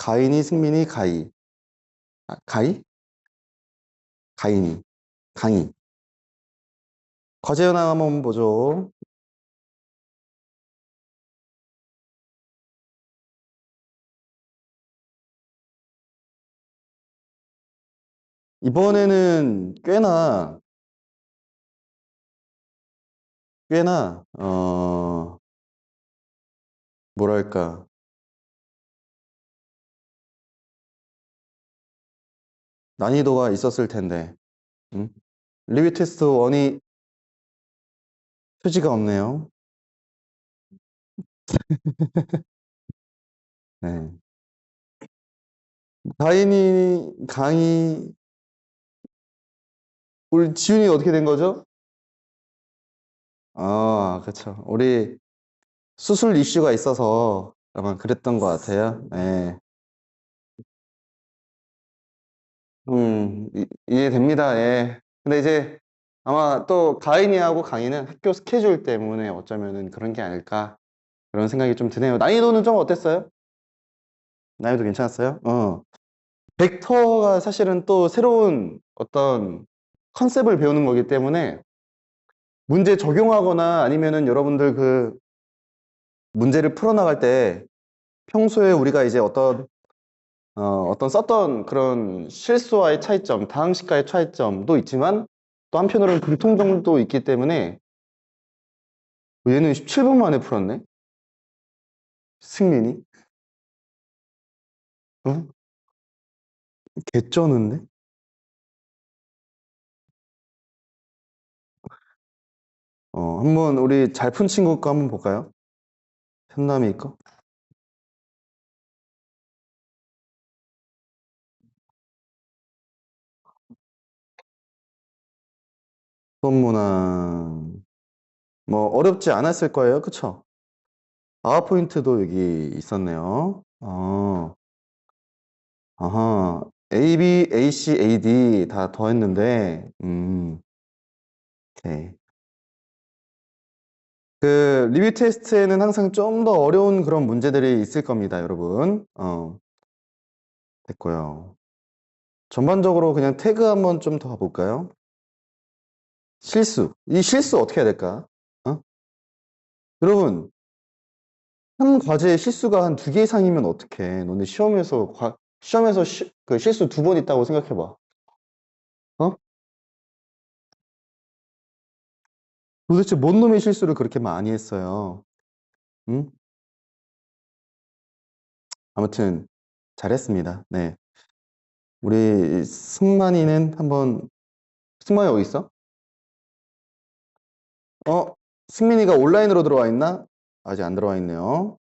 가인이, 승민이, 가희. 가희? 가인이, 강희. 과제 현황 한번 보죠. 이번에는 꽤나, 뭐랄까. 난이도가 있었을 텐데. 음? 리뷰 테스트 1이 표지가 없네요. 네. 강희, 우리 지훈이 어떻게 된 거죠? 그쵸. 우리 수술 이슈가 있어서 아마 그랬던 것 같아요. 네. 이해됩니다. 예. 근데 이제 아마 또 가인이하고 강희는 학교 스케줄 때문에 어쩌면은 그런 게 아닐까 그런 생각이 좀 드네요. 난이도는 좀 어땠어요? 난이도 괜찮았어요? 벡터가 사실은 또 새로운 어떤 컨셉을 배우는 거기 때문에 문제 적용하거나 아니면은 여러분들 그 문제를 풀어나갈 때 평소에 우리가 이제 어떤 썼던 그런 실수와의 차이점, 다항식과의 차이점도 있지만 또 한편으로는 공통점도 있기 때문에 얘는 17분 만에 풀었네? 승민이? 어? 개쩌는데? 한번 우리 잘 푼 친구 거 한번 볼까요? 현남이 거? 수업문항 뭐 어렵지 않았을 거예요. 그쵸? 파워포인트도 여기 있었네요. 아하. A, B, A, C, A, D 다 더했는데 오케이. 그 리뷰 테스트에는 항상 좀 더 어려운 그런 문제들이 있을 겁니다, 여러분. 됐고요. 전반적으로 그냥 태그 한번 좀 더 볼까요? 실수. 이 실수 어떻게 해야 될까? 어? 여러분, 한 과제에 실수가 한 2개 이상이면 어떡해? 너네 시험에서 그 실수 2번 있다고 생각해봐. 어? 도대체 뭔 놈의 실수를 그렇게 많이 했어요? 응? 아무튼, 잘했습니다. 네. 우리 승만이는 한번, 승만이 어디 있어? 어? 승민이가 온라인으로 들어와 있나? 아직 안 들어와 있네요.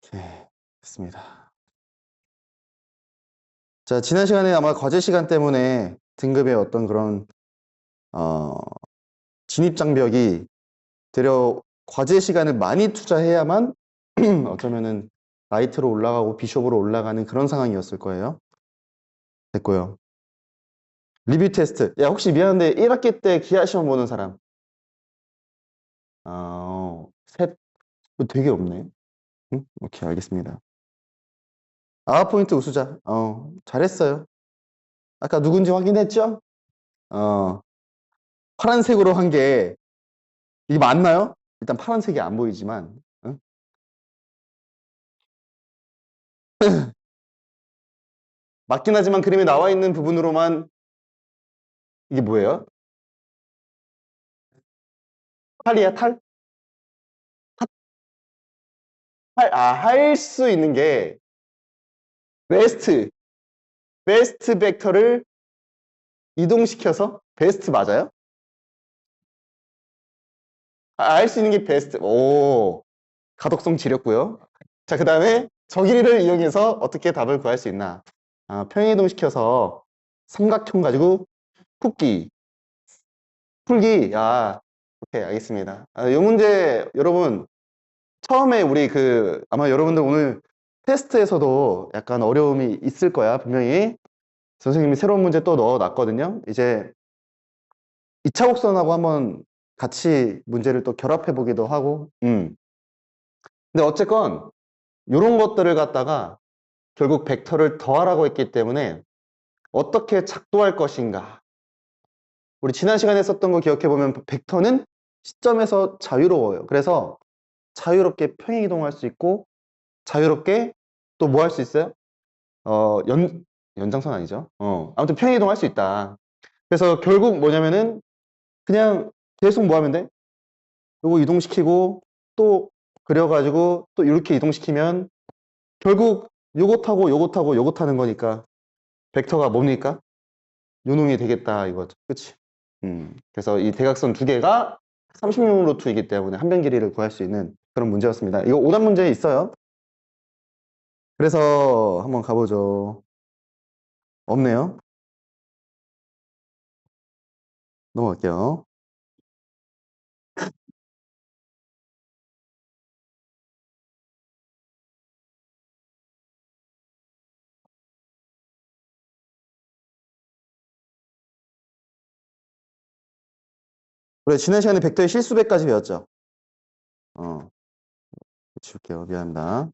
오케이, 됐습니다. 자, 지난 시간에 아마 과제 시간 때문에 등급의 어떤 그런, 어, 진입 장벽이 되려 과제 시간을 많이 투자해야만 어쩌면은 라이트로 올라가고 비숍으로 올라가는 그런 상황이었을 거예요. 됐고요. 리뷰 테스트. 야, 혹시 미안한데 1학기 때 기하 시험 보는 사람? 셋. 되게 없네. 응? 오케이, 알겠습니다. 포인트 우수자. 잘했어요. 아까 누군지 확인했죠? 어, 파란색으로 한 게, 이게 맞나요? 일단 파란색이 안 보이지만, 응? 맞긴 하지만 그림에 나와 있는 부분으로만, 이게 뭐예요? 탈이야, 탈? 할 수 있는 게, 베스트, 베스트 벡터를 이동시켜서, 베스트 맞아요? 할 수 있는 게 베스트. 오, 가독성 지렸고요. 자, 그 다음에 저 길이를 이용해서 어떻게 답을 구할 수 있나? 평행이동시켜서 삼각형 가지고 풀기. 오케이, 알겠습니다. 이 문제, 여러분, 처음에 우리 아마 여러분들 오늘 테스트에서도 약간 어려움이 있을 거야, 분명히. 선생님이 새로운 문제 또 넣어놨거든요. 이제 2차 곡선하고 한번 같이 문제를 또 결합해 보기도 하고. 근데 어쨌건 이런 것들을 갖다가 결국 벡터를 더하라고 했기 때문에 어떻게 작동할 것인가. 우리 지난 시간에 썼던 거 기억해보면 벡터는 시점에서 자유로워요. 그래서 자유롭게 평행이동할 수 있고 자유롭게 또 뭐 할 수 있어요? 연장선 아니죠? 아무튼 평행이동할 수 있다. 그래서 결국 뭐냐면은 그냥 계속 뭐 하면 돼? 요거 이동시키고 또 그려가지고 또 이렇게 이동시키면 결국 요거 타고 요거 타고 요거 타는 거니까 벡터가 뭡니까? 요놈이 되겠다 이거죠. 그치? 그래서 이 대각선 두 개가 36 루트이기 때문에 한 변 길이를 구할 수 있는 그런 문제였습니다. 이거 오답 문제 있어요. 그래서 한번 가보죠. 없네요. 넘어갈게요. 그래, 지난 시간에 벡터의 실수배까지 배웠죠? 어, 지울게요. 미안합니다.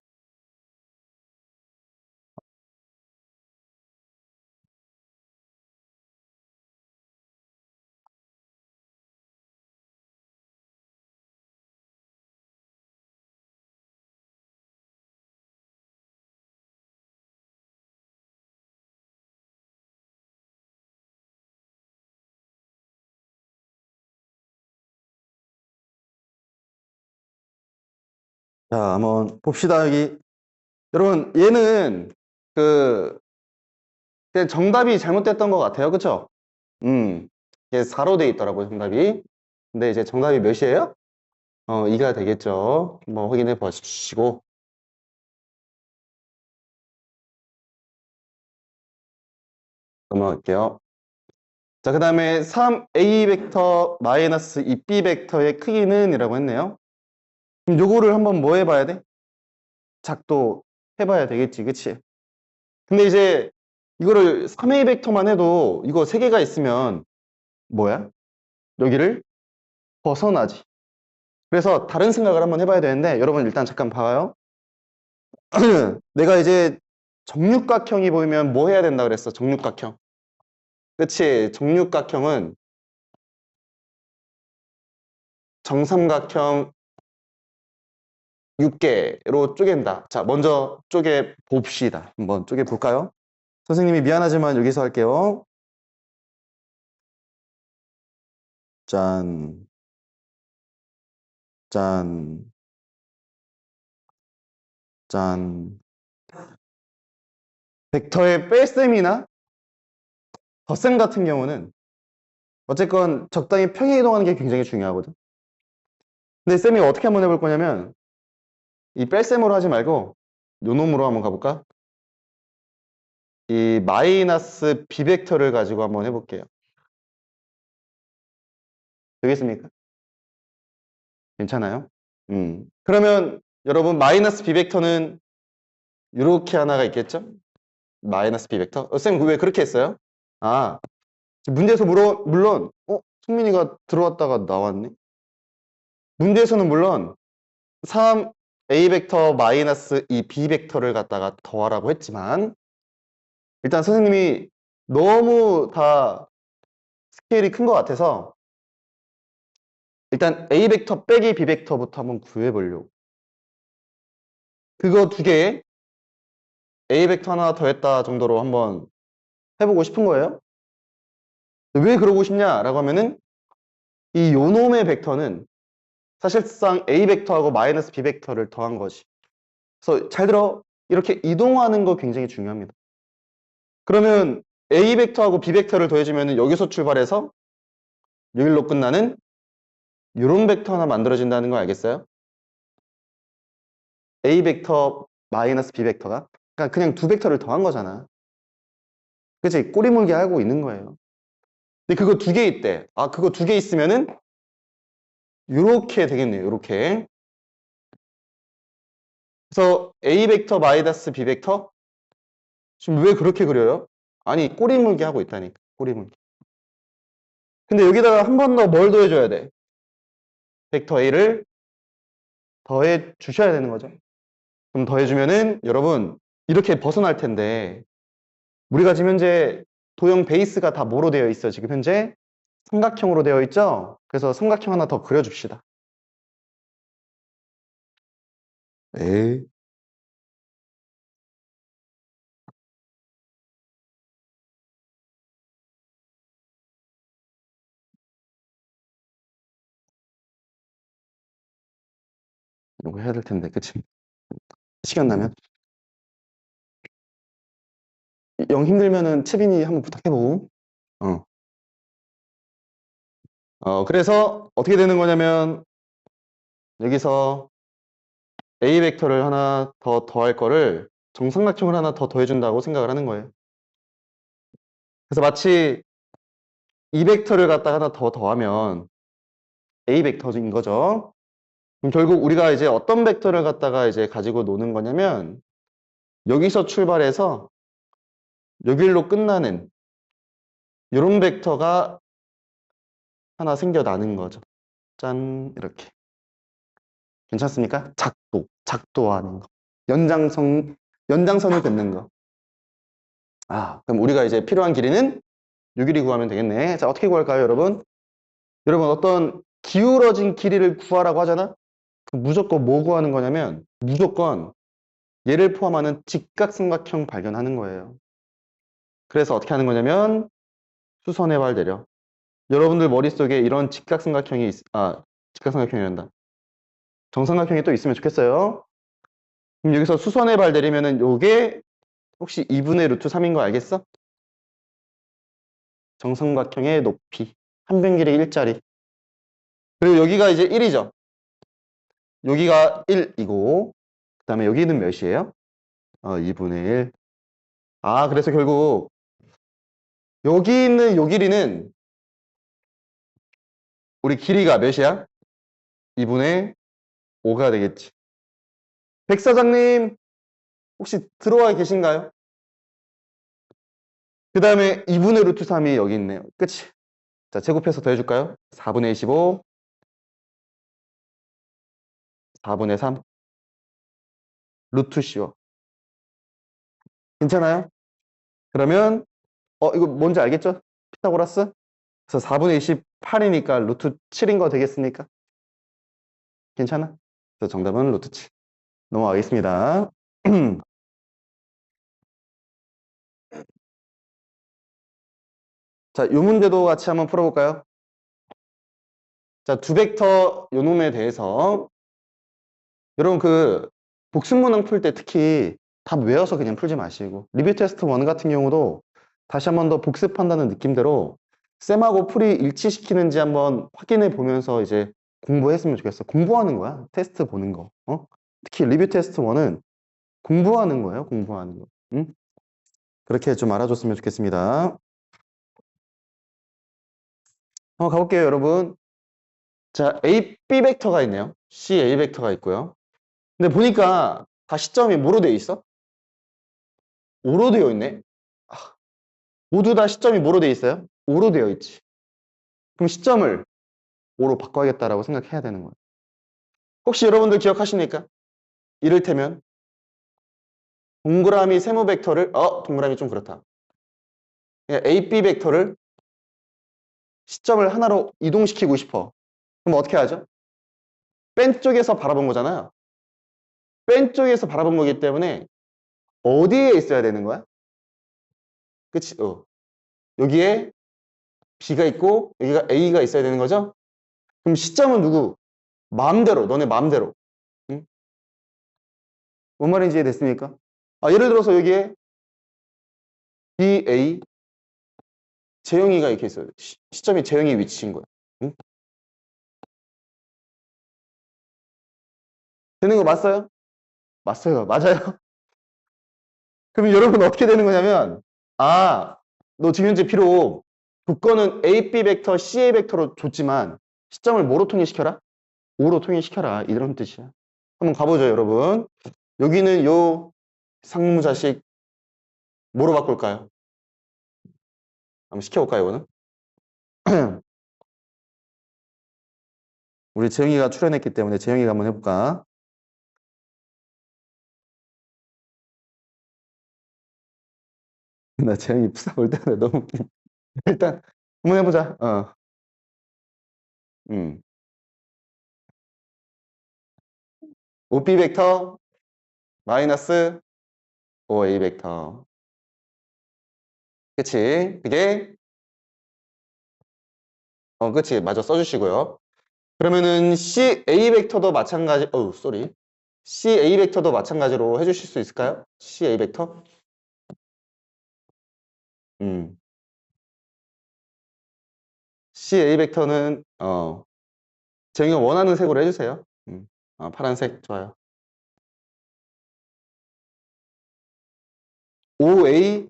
자, 한번 봅시다. 여기. 여러분, 얘는 그, 그냥 정답이 잘못됐던 것 같아요. 그쵸? 이게 4로 돼 있더라고요, 정답이. 근데 이제 정답이 몇이에요? 2가 되겠죠. 한번 확인해 보시고. 넘어갈게요. 자, 그 다음에 3a 벡터 마이너스 2b 벡터의 크기는 이라고 했네요. 그럼 요거를 한번 뭐 해봐야 돼? 작도 해봐야 되겠지, 그치? 근데 이제 이거를 3a 벡터만 해도 이거 3개가 있으면 뭐야? 여기를 벗어나지. 그래서 다른 생각을 한번 해봐야 되는데 여러분 일단 잠깐 봐요. 내가 이제 정육각형이 보이면 뭐 해야 된다 그랬어? 정육각형. 그치? 정육각형은 정삼각형 6개로 쪼갠다. 자, 먼저 쪼개 봅시다. 한번 쪼개 볼까요? 선생님이 미안하지만 여기서 할게요. 짠, 짠, 짠. 벡터의 뺄셈이나 덧셈 같은 경우는 어쨌건 적당히 평행 이동하는 게 굉장히 중요하거든. 근데 쌤이 어떻게 한번 해볼 거냐면 이 뺄셈으로 하지 말고 요 놈으로 한번 가볼까? 이 마이너스 b 벡터를 가지고 한번 해볼게요. 되겠습니까? 괜찮아요? 그러면 여러분 마이너스 b 벡터는 이렇게 하나가 있겠죠? 마이너스 b 벡터? 쌤, 왜 그렇게 했어요? 아, 문제에서 물론 승민이가 들어왔다가 나왔네? 문제에서는 물론 3a 벡터 마이너스 이 b 벡터를 갖다가 더하라고 했지만 일단 선생님이 너무 다 스케일이 큰 것 같아서 일단 a 벡터 빼기 b 벡터부터 한번 구해보려고. 그거 두 개에 a 벡터 하나 더했다 정도로 한번 해보고 싶은 거예요. 왜 그러고 싶냐라고 하면은 이 요놈의 벡터는 사실상 a 벡터하고 마이너스 b 벡터를 더한 거지. 그래서 잘 들어. 이렇게 이동하는 거 굉장히 중요합니다. 그러면 a 벡터하고 b 벡터를 더해주면 여기서 출발해서 여기로 끝나는 이런 벡터 하나 만들어진다는 거 알겠어요? a 벡터 마이너스 b 벡터가 그러니까 그냥 두 벡터를 더한 거잖아. 그치? 꼬리물게 하고 있는 거예요. 근데 그거 두 개 있대. 아, 그거 두 개 있으면은 요렇게 되겠네요. 요렇게. 그래서 a 벡터 마이너스 b 벡터 지금 왜 그렇게 그려요? 아니, 꼬리물게 하고 있다니까. 꼬리물게. 근데 여기다가 한 번 더 뭘 더해줘야 돼? 벡터 a를 더해 주셔야 되는 거죠. 그럼 더해주면은 여러분 이렇게 벗어날 텐데 우리가 지금 현재 도형 베이스가 다 뭐로 되어 있어? 지금 현재 삼각형으로 되어 있죠? 그래서 삼각형 하나 더 그려줍시다. 에이, 이런 거 해야 될 텐데, 그치? 시간 나면. 영 힘들면은 채빈이 한번 부탁해보고. 어. 그래서 어떻게 되는 거냐면 여기서 A 벡터를 하나 더 더할 거를 정삼각형을 하나 더 더해준다고 생각을 하는 거예요. 그래서 마치 이 벡터를 갖다가 하나 더 더하면 A 벡터인 거죠. 그럼 결국 우리가 이제 어떤 벡터를 갖다가 이제 가지고 노는 거냐면 여기서 출발해서 여기로 끝나는 이런 벡터가 하나 생겨나는 거죠. 짠, 이렇게. 괜찮습니까? 작도하는 거. 연장선을 긋는 거. 그럼 우리가 이제 필요한 길이는 6일이 구하면 되겠네. 자, 어떻게 구할까요, 여러분? 여러분, 어떤 기울어진 길이를 구하라고 하잖아? 그럼 무조건 뭐 구하는 거냐면, 무조건 얘를 포함하는 직각삼각형 발견하는 거예요. 그래서 어떻게 하는 거냐면, 수선의 발 내려. 여러분들 머릿속에 이런 직각삼각형이란다. 정삼각형이 또 있으면 좋겠어요. 그럼 여기서 수선의 발 내리면은 요게 혹시 2분의 루트 3인 거 알겠어? 정삼각형의 높이. 한 변 길이 1짜리. 그리고 여기가 이제 1이죠. 여기가 1이고, 그 다음에 여기는 몇이에요? 2분의 1. 그래서 결국 여기 있는 요 길이는 우리 길이가 몇이야? 2분의 5가 되겠지. 백 사장님, 혹시 들어와 계신가요? 그 다음에 2분의 루트 3이 여기 있네요. 그치? 자, 제곱해서 더해줄까요? 4분의 25, 4분의 3, 루트 씌워. 괜찮아요? 그러면, 이거 뭔지 알겠죠? 피타고라스? 그래서 4분의 28이니까 루트 7인 거 되겠습니까? 괜찮아? 그래서 정답은 루트 7. 넘어가겠습니다. 자, 이 문제도 같이 한번 풀어볼까요? 자, 두 벡터 요놈에 대해서 여러분 그 복습문항 풀 때 특히 답 외워서 그냥 풀지 마시고 리뷰 테스트 1 같은 경우도 다시 한번 더 복습한다는 느낌대로 쌤하고 풀이 일치시키는지 한번 확인해 보면서 이제 공부했으면 좋겠어. 공부하는 거야. 테스트 보는 거. 특히 리뷰 테스트 1은 공부하는 거예요. 공부하는 거. 응? 그렇게 좀 알아줬으면 좋겠습니다. 한번 가볼게요, 여러분. 자, A, B 벡터가 있네요. C, A 벡터가 있고요. 근데 보니까 다 시점이 뭐로 되어 있어? 5로 되어 있네. 아, 모두 다 시점이 뭐로 되어 있어요? 5로 되어 있지. 그럼 시점을 5로 바꿔야겠다라고 생각해야 되는 거예요. 혹시 여러분들 기억하십니까? 이를테면 동그라미 세모 벡터를 동그라미 좀 그렇다. A, B 벡터를 시점을 하나로 이동시키고 싶어. 그럼 어떻게 하죠? 뺀 쪽에서 바라본 거잖아요. 뺀 쪽에서 바라본 거기 때문에 어디에 있어야 되는 거야? 그치? 여기에 B가 있고 여기가 A가 있어야 되는 거죠? 그럼 시점은 누구? 마음대로, 너네 마음대로. 응? 뭔 말인지 이해됐습니까? 예를 들어서 여기에 B, A, 재영이가 이렇게 있어요. 시점이 재영이 위치인 거야. 응? 되는 거 맞어요? 맞어요. 맞아요. 그럼 여러분 어떻게 되는 거냐면, 너 지금 현재 비록 조건은 A, B 벡터, C, A 벡터로 줬지만 시점을 뭐로 통일시켜라? 5로 통일시켜라. 이런 뜻이야. 한번 가보죠, 여러분. 여기는 요 상무자식 뭐로 바꿀까요? 한번 시켜볼까요, 이거는? 우리 재영이가 출연했기 때문에 재영이가 한번 해볼까? 나 재영이 푸사 볼 때마다 너무 웃겨. 일단 한번 해보자. 음. OP 벡터 마이너스 OA 벡터. 그치? 그게 그치. 맞아. 써주시고요. 그러면은 CA 벡터도 마찬가지. 쏘리. CA 벡터도 마찬가지로 해주실 수 있을까요? CA 벡터? 음. CA 벡터는 제가 원하는 색으로 해주세요. 파란색 좋아요. OA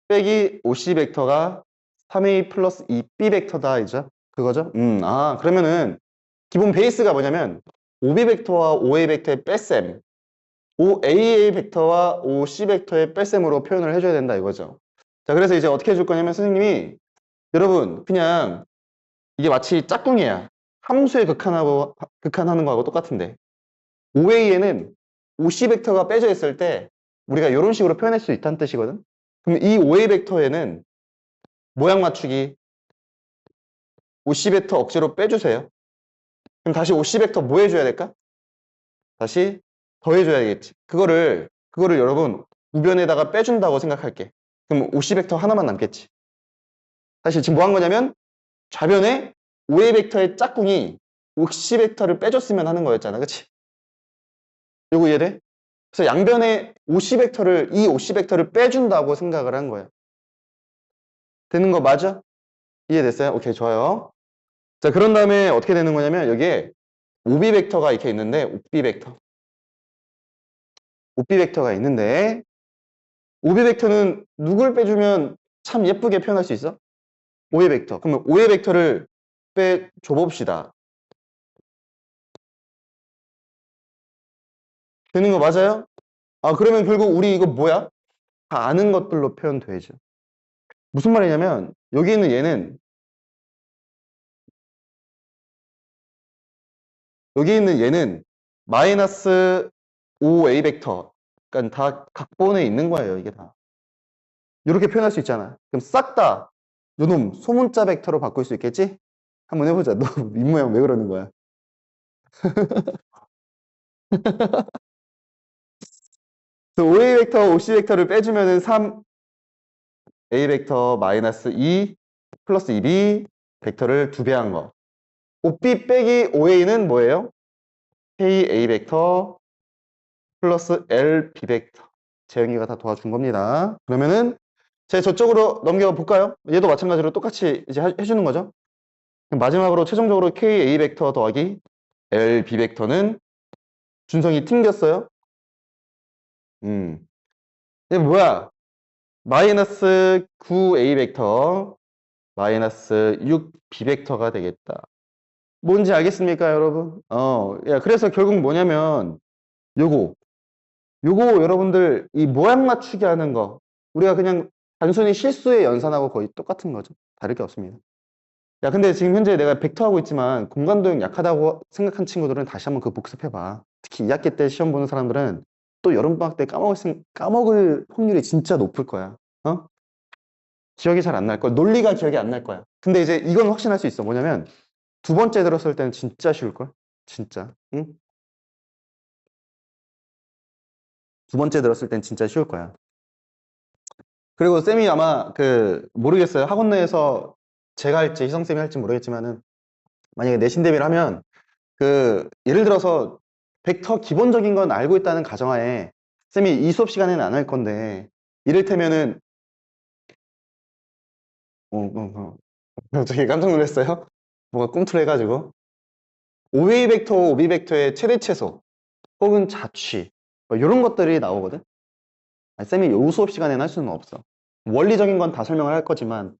빼기 OC 벡터가 3A 플러스 2B 벡터다 이죠? 그거죠? 그러면은 기본 베이스가 뭐냐면 OB 벡터와 OA 벡터의 뺄셈, OAA 벡터와 OC 벡터의 뺄셈으로 표현을 해줘야 된다 이거죠. 자, 그래서 이제 어떻게 해줄 거냐면 선생님이 여러분 그냥 이게 마치 짝꿍이야. 함수의 극한하는 거하고 똑같은데 OA에는 OC 벡터가 빼져 있을 때 우리가 이런 식으로 표현할 수 있다는 뜻이거든. 그럼 이 OA 벡터에는 모양 맞추기 OC 벡터 억지로 빼주세요. 그럼 다시 OC 벡터 뭐 해줘야 될까? 다시 더해줘야 되겠지. 그거를 여러분 우변에다가 빼준다고 생각할게. 그럼 OC 벡터 하나만 남겠지. 사실 지금 뭐 한 거냐면 좌변에 OA 벡터의 짝꿍이 OC 벡터를 빼줬으면 하는 거였잖아. 그치? 요거 이해돼? 그래서 양변에 OC 벡터를 이 OC 벡터를 빼준다고 생각을 한 거야. 되는 거 맞아? 이해됐어요? 오케이, 좋아요. 자, 그런 다음에 어떻게 되는 거냐면 여기에 OB 벡터가 이렇게 있는데 OB 벡터가 있는데 OB 벡터는 누굴 빼주면 참 예쁘게 표현할 수 있어? OA 벡터. 그러면 OA 벡터를 빼줘 봅시다. 되는 거 맞아요? 그러면 결국 우리 이거 뭐야? 다 아는 것들로 표현돼야죠. 무슨 말이냐면 여기 있는 얘는 마이너스 OA 벡터. 그러니까 다 각본에 있는 거예요, 이게 다. 이렇게 표현할 수 있잖아. 그럼 싹 다 요놈 소문자 벡터로 바꿀 수 있겠지? 한번 해보자. 너 입모양 왜 그러는 거야? 그래서 OA 벡터, OC 벡터를 빼주면은 3A 벡터 마이너스 2 플러스 2B 벡터를 2배 한 거. OB 빼기 OA는 뭐예요? KA 벡터 플러스 LB 벡터. 재영이가 다 도와준 겁니다. 그러면은 제 저쪽으로 넘겨볼까요? 얘도 마찬가지로 똑같이 이제 해주는 거죠. 그럼 마지막으로 최종적으로 KA 벡터 더하기 LB 벡터는 준성이 튕겼어요. 이게 뭐야? 마이너스 9A 벡터 마이너스 6B 벡터가 되겠다. 뭔지 알겠습니까, 여러분? 그래서 결국 뭐냐면 요거 여러분들 이 모양 맞추기 하는 거 우리가 그냥 단순히 실수의 연산하고 거의 똑같은 거죠. 다를 게 없습니다. 야, 근데 지금 현재 내가 벡터하고 있지만 공간도형 약하다고 생각한 친구들은 다시 한번 그거 복습해봐. 특히 2학기 때 시험 보는 사람들은 또 여름방학 때 까먹을 확률이 진짜 높을 거야. 기억이 잘 안 날 거야. 논리가 기억이 안 날 거야. 근데 이제 이건 확신할 수 있어. 뭐냐면 두 번째 들었을 때는 진짜 쉬울 걸. 진짜. 응? 두 번째 들었을 땐 진짜 쉬울 거야. 그리고 쌤이 아마 모르겠어요. 학원 내에서 제가 할지 희성쌤이 할지 모르겠지만은 만약에 내신 대비를 하면 예를 들어서 벡터 기본적인 건 알고 있다는 가정하에 쌤이 이 수업 시간에는 안 할 건데 이를테면은 갑자기 깜짝 놀랐어요. 뭐가 꿈틀해가지고 OA 벡터, OB 벡터의 최대 최소 혹은 자취 뭐 이런 것들이 나오거든. 쌤이 요 수업 시간에는 할 수는 없어. 원리적인 건 다 설명을 할 거지만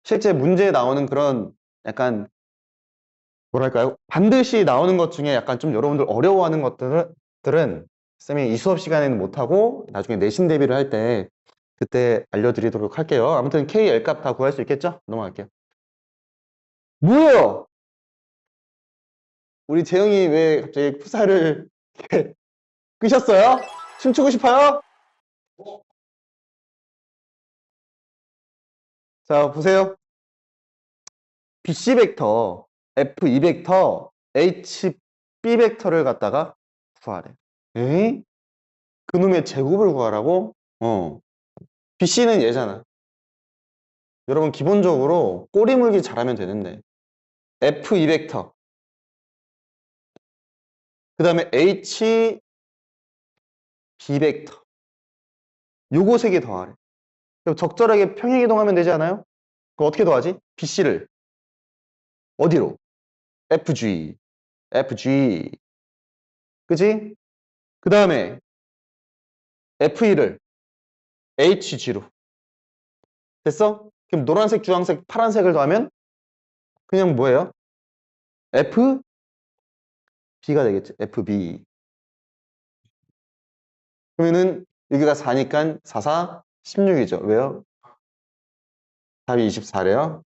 실제 문제에 나오는 그런 약간 뭐랄까요? 반드시 나오는 것 중에 약간 좀 여러분들 어려워하는 것들은 쌤이 이 수업 시간에는 못하고 나중에 내신 대비를 할 때 그때 알려드리도록 할게요. 아무튼 KL 값 다 구할 수 있겠죠? 넘어갈게요. 뭐예요? 우리 재영이 왜 갑자기 푸사를 이렇게 끄셨어요? 춤추고 싶어요? 자, 보세요. BC 벡터, F2 벡터, HB 벡터를 갖다가 구하래. 에이? 그놈의 제곱을 구하라고? BC는 얘잖아. 여러분, 기본적으로 꼬리 물기 잘하면 되는데. F2 벡터. 그 다음에 HB 벡터. 요거 세 개 더하래. 그럼 적절하게 평행이동하면 되지 않아요? 그럼 어떻게 더하지? BC를 어디로? FG. FG. 그지? 그 다음에 F2를 HG로. 됐어? 그럼 노란색, 주황색, 파란색을 더하면 그냥 뭐예요? FB가 되겠지. FB. 그러면은 여기가 4니까 4, 4, 16이죠. 왜요? 답이 24래요.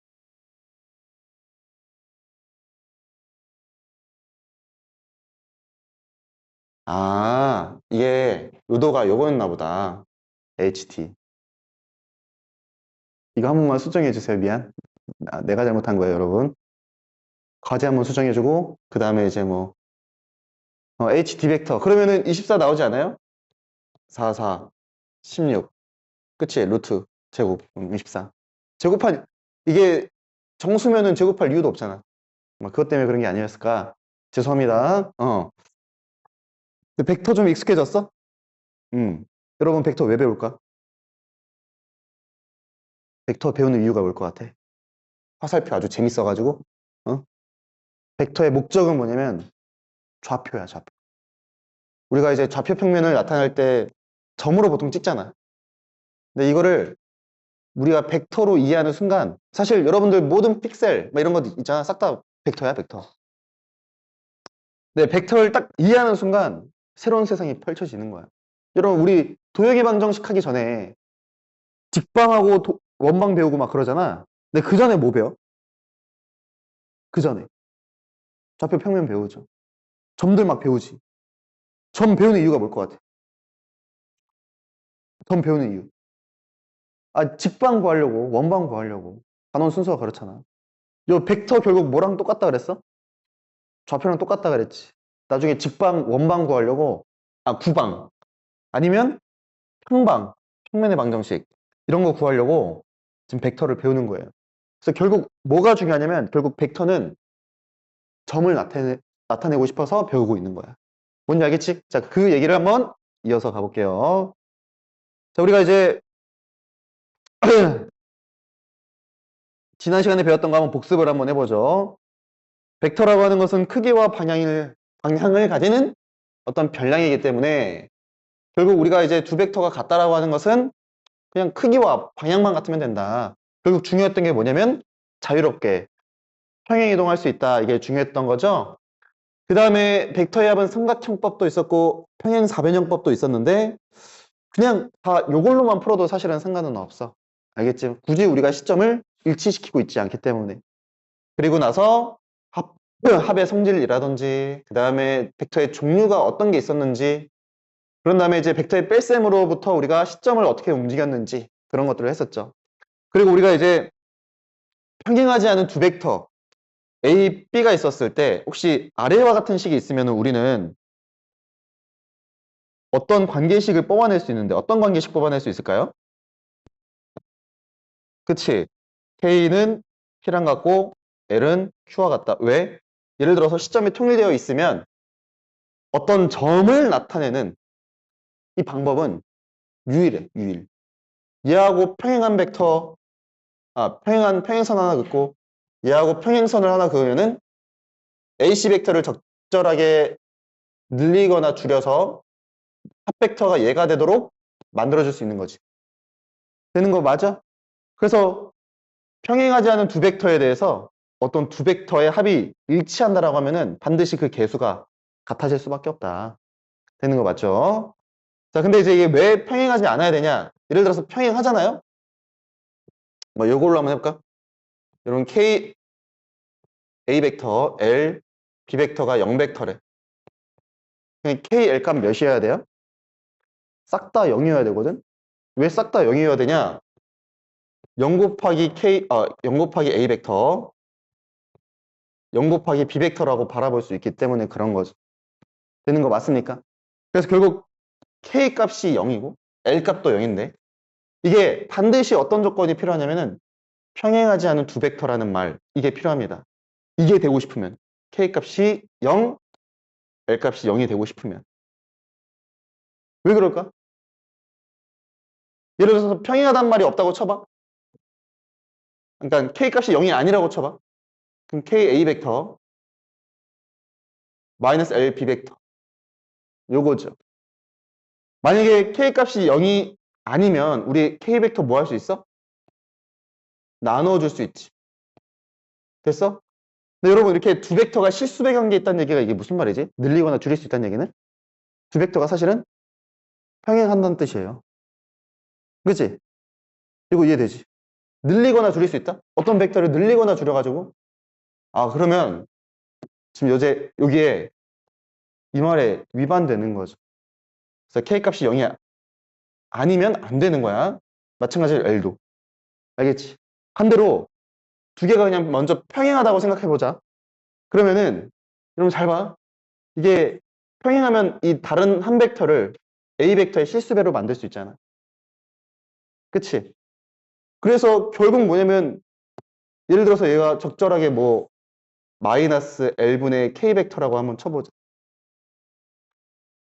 아, 이게 의도가 요거였나 보다. HT. 이거 한 번만 수정해 주세요. 미안. 내가 잘못한 거예요, 여러분. 과제 한번 수정해주고, 그 다음에 이제 뭐, HT 벡터. 그러면은 24 나오지 않아요? 4, 4, 16. 그치? 루트, 제곱, 24. 제곱한, 이게 정수면은 제곱할 이유도 없잖아. 그것 때문에 그런 게 아니었을까? 죄송합니다. 근데 벡터 좀 익숙해졌어? 여러분, 벡터 왜 배울까? 벡터 배우는 이유가 뭘 것 같아? 화살표 아주 재밌어가지고, 어? 벡터의 목적은 뭐냐면, 좌표야, 좌표. 우리가 이제 좌표 평면을 나타낼 때 점으로 보통 찍잖아. 근데 이거를 우리가 벡터로 이해하는 순간 사실 여러분들 모든 픽셀 막 이런 거 있잖아. 싹 다 벡터야, 벡터. 네, 벡터를 딱 이해하는 순간 새로운 세상이 펼쳐지는 거야. 여러분, 우리 도형의 방정식 하기 전에 직방하고 원방 배우고 막 그러잖아. 근데 그 전에 뭐 배워? 그 전에 좌표 평면 배우죠. 점들 막 배우지. 점 배우는 이유가 뭘 것 같아? 점 배우는 이유. 아, 직방 구하려고, 원방 구하려고. 단원 순서가 그렇잖아. 요 벡터 결국 뭐랑 똑같다 그랬어? 좌표랑 똑같다 그랬지. 나중에 직방, 원방 구하려고, 구방. 아니면 평방, 평면의 방정식. 이런 거 구하려고 지금 벡터를 배우는 거예요. 그래서 결국 뭐가 중요하냐면, 결국 벡터는 점을 나타내고 싶어서 배우고 있는 거야. 뭔지 알겠지? 자, 그 얘기를 한번 이어서 가볼게요. 자, 우리가 이제, 지난 시간에 배웠던 거 한번 복습을 한번 해보죠. 벡터라고 하는 것은 크기와 방향을 가지는 어떤 별량이기 때문에 결국 우리가 이제 두 벡터가 같다라고 하는 것은 그냥 크기와 방향만 같으면 된다. 결국 중요했던 게 뭐냐면 자유롭게 평행 이동할 수 있다. 이게 중요했던 거죠. 그 다음에 벡터의 합은 삼각형법도 있었고 평행 사변형법도 있었는데 그냥 다 요걸로만 풀어도 사실은 상관은 없어. 알겠지? 굳이 우리가 시점을 일치시키고 있지 않기 때문에. 그리고 나서 합의 성질이라든지 그 다음에 벡터의 종류가 어떤 게 있었는지 그런 다음에 이제 벡터의 뺄셈으로부터 우리가 시점을 어떻게 움직였는지 그런 것들을 했었죠. 그리고 우리가 이제 평행하지 않은 두 벡터 A, B가 있었을 때 혹시 아래와 같은 식이 있으면 우리는 어떤 관계식을 뽑아낼 수 있는데 어떤 관계식 뽑아낼 수 있을까요? 그치? K는 P랑 같고 L은 Q와 같다. 왜? 예를 들어서 시점이 통일되어 있으면 어떤 점을 나타내는 이 방법은 유일해, 유일. 얘하고 평행한 벡터, 평행한 평행선 하나 긋고 얘하고 평행선을 하나 그으면은 AC 벡터를 적절하게 늘리거나 줄여서 합 벡터가 얘가 되도록 만들어줄 수 있는 거지. 되는 거 맞아? 그래서 평행하지 않은 두 벡터에 대해서 어떤 두 벡터의 합이 일치한다라고 하면은 반드시 그 계수가 같아질 수밖에 없다. 되는 거 맞죠? 자, 근데 이제 이게 왜 평행하지 않아야 되냐? 예를 들어서 평행하잖아요? 뭐 요걸로 한번 해볼까? 여러분 K, A 벡터, L, B 벡터가 0 벡터래. K, L 값 몇이어야 돼요? 싹 다 0이어야 되거든? 왜 싹 다 0이어야 되냐? 0 곱하기 K, 0 곱하기 A 벡터, 0 곱하기 B 벡터라고 바라볼 수 있기 때문에 그런 거죠. 되는 거 맞습니까? 그래서 결국 K 값이 0이고 L 값도 0인데 이게 반드시 어떤 조건이 필요하냐면은 평행하지 않은 두 벡터라는 말, 이게 필요합니다. 이게 되고 싶으면 K 값이 0, L 값이 0이 되고 싶으면 왜 그럴까? 예를 들어서 평행하다는 말이 없다고 쳐봐. 그러니까 K 값이 0이 아니라고 쳐봐. 그럼 KA 벡터 마이너스 LB 벡터 요거죠. 만약에 K 값이 0이 아니면 우리 K 벡터 뭐 할 수 있어? 나눠줄 수 있지. 됐어? 근데 여러분 이렇게 두 벡터가 실수배 관계에 있다는 얘기가 이게 무슨 말이지? 늘리거나 줄일 수 있다는 얘기는? 두 벡터가 사실은 평행한다는 뜻이에요. 그치? 이거 이해되지? 늘리거나 줄일 수 있다? 어떤 벡터를 늘리거나 줄여가지고 그러면 지금 여기에 이 말에 위반되는 거죠. 그래서 K 값이 0이 아니면 안 되는 거야. 마찬가지로 L도. 알겠지? 반대로 두 개가 그냥 먼저 평행하다고 생각해보자. 그러면은 여러분 잘 봐. 이게 평행하면 이 다른 한 벡터를 A 벡터의 실수배로 만들 수 있잖아. 그치? 그래서 결국 뭐냐면 예를 들어서 얘가 적절하게 뭐 마이너스 L분의 K 벡터라고 한번 쳐보자.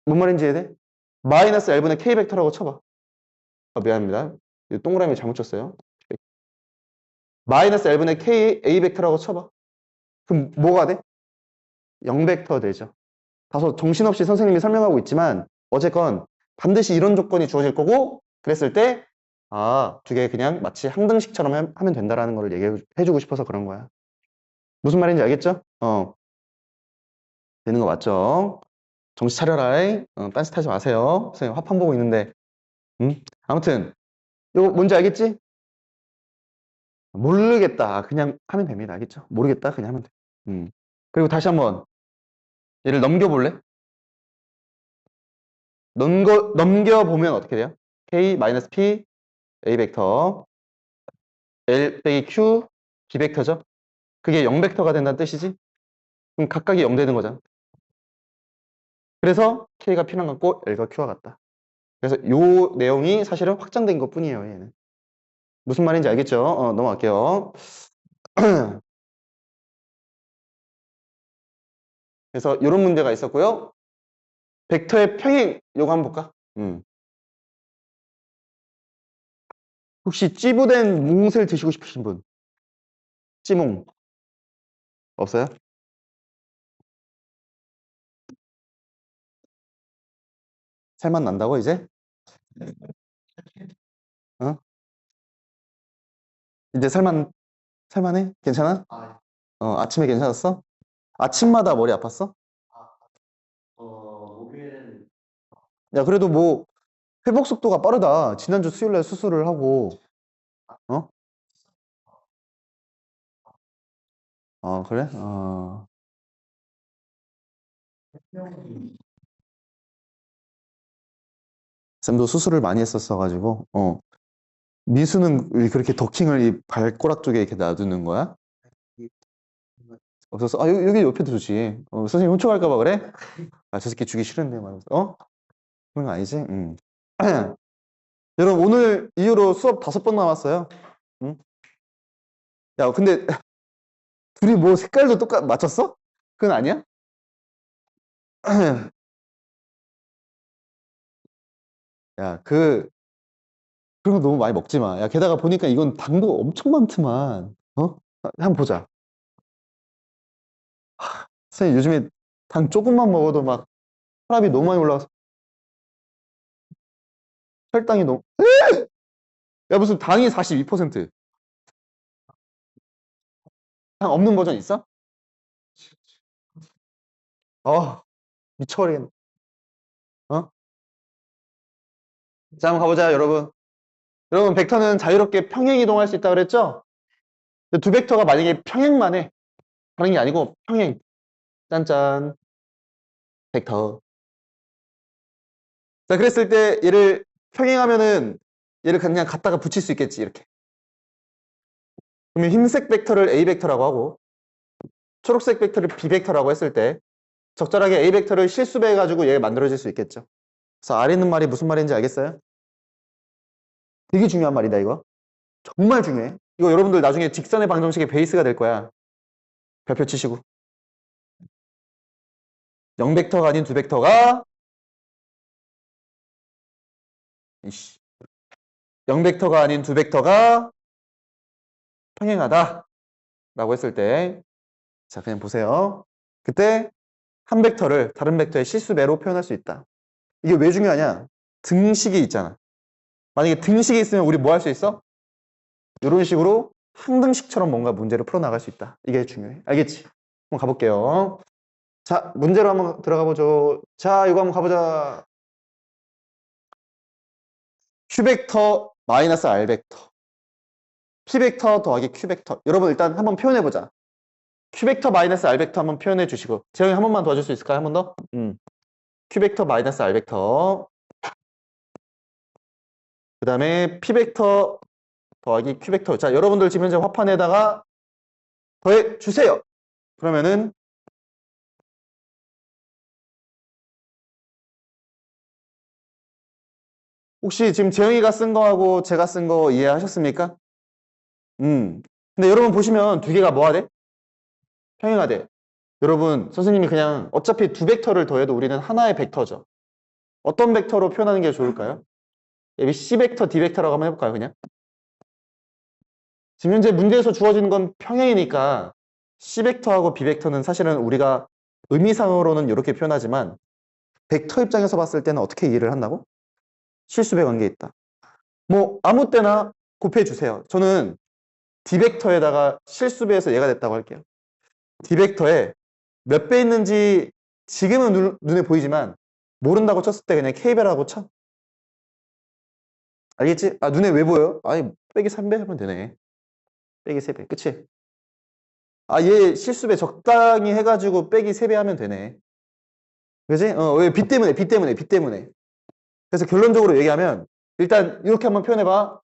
뭔 말인지 이해돼? 마이너스 L분의 K 벡터라고 쳐봐. 미안합니다. 동그라미 잘못 쳤어요. 마이너스 L분의 K A 벡터라고 쳐봐. 그럼 뭐가 돼? 0 벡터 되죠. 다소 정신없이 선생님이 설명하고 있지만 어쨌건 반드시 이런 조건이 주어질 거고 그랬을 때 두 개 그냥 마치 항등식처럼 하면 된다라는 걸 얘기해주고 싶어서 그런 거야. 무슨 말인지 알겠죠? 되는 거 맞죠? 정신 차려라. 딴짓 하지 마세요. 선생님 화판 보고 있는데. 아무튼 이거 뭔지 알겠지? 모르겠다. 그냥 하면 됩니다. 알겠죠? 모르겠다. 그냥 하면 돼. 그리고 다시 한번 얘를 넘겨볼래? 넘겨보면 어떻게 돼요? K-P A 벡터 L 빼기 Q B 벡터죠? 그게 0 벡터가 된다는 뜻이지? 그럼 각각이 0 되는 거잖아. 그래서 K가 P랑 같고 L과 Q와 같다. 그래서 요 내용이 사실은 확장된 것 뿐이에요. 얘는. 무슨 말인지 알겠죠? 넘어갈게요. 그래서 이런 문제가 있었고요. 벡터의 평행 요거 한번 볼까? 혹시 찌부된 몽쉘 드시고 싶으신 분? 찌몽 없어요? 살만 난다고 이제? 어? 이제 살만해? 괜찮아? 아침에 괜찮았어? 아침마다 머리 아팠어? 목요일에는 야 그래도 뭐 회복 속도가 빠르다. 지난주 수요일날 수술을 하고 어? 그래? 쌤도 수술을 많이 했었어가지고 미수는 왜 그렇게 더킹을 이 발꼬락 쪽에 이렇게 놔두는 거야? 없었어? 여기 옆에도 좋지. 선생님 훔쳐갈까 봐 그래? 저 새끼 주기 싫은데 말면서 그런 거 아니지? 여러분 오늘 이후로 수업 5번 남았어요. 응? 야 근데 둘이 뭐 색깔도 맞췄어? 그건 아니야? 야 그런 거 너무 많이 먹지 마. 야 게다가 보니까 이건 당도 엄청 많더만. 한번 보자. 선생님 요즘에 당 조금만 먹어도 막 혈압이 너무 많이 올라가서 혈당이 너무 야 무슨 당이 42%. 당 없는 버전 있어? 미쳐버리겠네. 어? 자 한번 가보자 여러분. 여러분 벡터는 자유롭게 평행 이동할 수 있다고 그랬죠? 근데 두 벡터가 만약에 평행만 해. 다른 게 아니고 평행. 짠짠. 벡터. 자 그랬을 때 얘를 평행하면은 얘를 그냥 갖다가 붙일 수 있겠지 이렇게. 그러면 흰색 벡터를 A 벡터라고 하고 초록색 벡터를 B 벡터라고 했을 때 적절하게 A 벡터를 실수배해가지고 얘가 만들어질 수 있겠죠. 그래서 아래 있는 말이 무슨 말인지 알겠어요? 되게 중요한 말이다 이거. 정말 중요해. 이거 여러분들 나중에 직선의 방정식의 베이스가 될 거야. 별표 치시고. 0벡터가 아닌 2벡터가 0벡터가 아닌 2벡터가 평행하다 라고 했을 때 자 그냥 보세요. 그때 한 벡터를 다른 벡터의 실수배로 표현할 수 있다. 이게 왜 중요하냐? 등식이 있잖아. 만약에 등식이 있으면 우리 뭐 할 수 있어? 이런 식으로 항등식처럼 뭔가 문제를 풀어나갈 수 있다. 이게 중요해. 알겠지? 한번 가볼게요. 자, 문제로 한번 들어가 보죠. 자, 이거 한번 가보자. Q벡터 마이너스 R벡터. P벡터 더하기 Q벡터. 여러분 일단 한번 표현해보자. Q벡터 마이너스 R벡터 한번 표현해 주시고. 재영이 한 번만 도와줄 수 있을까요? 한 번 더? Q벡터 마이너스 R벡터. 그 다음에 P벡터 더하기 Q벡터. 자, 여러분들 지금 현재 화판에다가 더해 주세요. 그러면은 혹시 지금 재영이가 쓴 거하고 제가 쓴 거 이해하셨습니까? 근데 여러분 보시면 두 개가 뭐가 돼? 평행하대. 여러분 선생님이 그냥 어차피 두 벡터를 더해도 우리는 하나의 벡터죠. 어떤 벡터로 표현하는 게 좋을까요? 여기 C벡터, D벡터라고 한번 해볼까요? 그냥 지금 현재 문제에서 주어지는 건 평행이니까 C벡터하고 B벡터는 사실은 우리가 의미상으로는 이렇게 표현하지만 벡터 입장에서 봤을 때는 어떻게 이해를 한다고? 실수배 관계에 있다. 뭐 아무 때나 곱해주세요. 저는 D벡터에다가 실수배해서 얘가 됐다고 할게요. D벡터에 몇 배 있는지 지금은 눈에 보이지만 모른다고 쳤을 때 그냥 K배라고 쳐. 알겠지? 아 눈에 왜 보여? 아니 빼기 3배 하면 되네. 빼기 3배. 그치? 아 얘 실수배 적당히 해가지고 빼기 3배 하면 되네. 그지? 왜? B 때문에 B 때문에 B 때문에. 그래서 결론적으로 얘기하면 일단 이렇게 한번 표현해봐.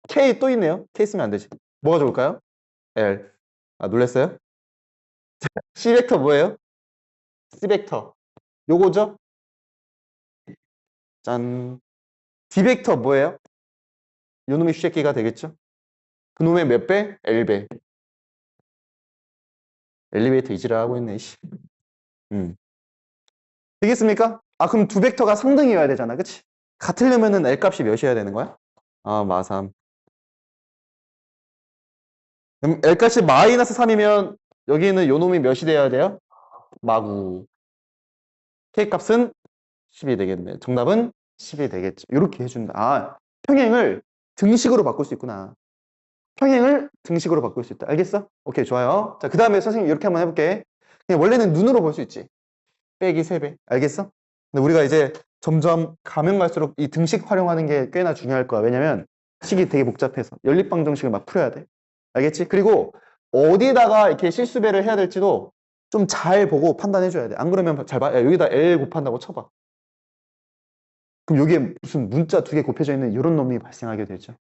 K 또 있네요. K 쓰면 안 되지. 뭐가 좋을까요? L. 아 놀랬어요? C벡터 뭐예요? C벡터. 요거죠? 짠. D벡터 뭐예요? 요놈의 쉐끼가 되겠죠? 그놈의 몇 배? L배. 엘리베이터 이지라 하고 있네. 씨. 되겠습니까? 아 그럼 두 벡터가 상등이어야 되잖아. 그치? 같으려면은 L값이 몇이어야 되는 거야? 아 마삼. 그럼 L값이 마이너스 3이면 여기는 요놈이 몇이 돼야 돼요? 마구. K값은 10이 되겠네. 정답은 10이 되겠죠. 이렇게 해준다. 아 평행을 등식으로 바꿀 수 있구나. 평행을 등식으로 바꿀 수 있다. 알겠어? 오케이, 좋아요. 자, 그 다음에 선생님 이렇게 한번 해볼게. 그냥 원래는 눈으로 볼 수 있지. 빼기 3배. 알겠어? 근데 우리가 이제 점점 가면 갈수록 이 등식 활용하는 게 꽤나 중요할 거야. 왜냐면 식이 되게 복잡해서. 연립방정식을 막 풀어야 돼. 알겠지? 그리고 어디다가 이렇게 실수배를 해야 될지도 좀 잘 보고 판단해 줘야 돼. 안 그러면 잘 봐. 야, 여기다 L 곱한다고 쳐봐. 그럼 여기에 무슨 문자 두 개 곱해져 있는 이런 놈이 발생하게 되죠.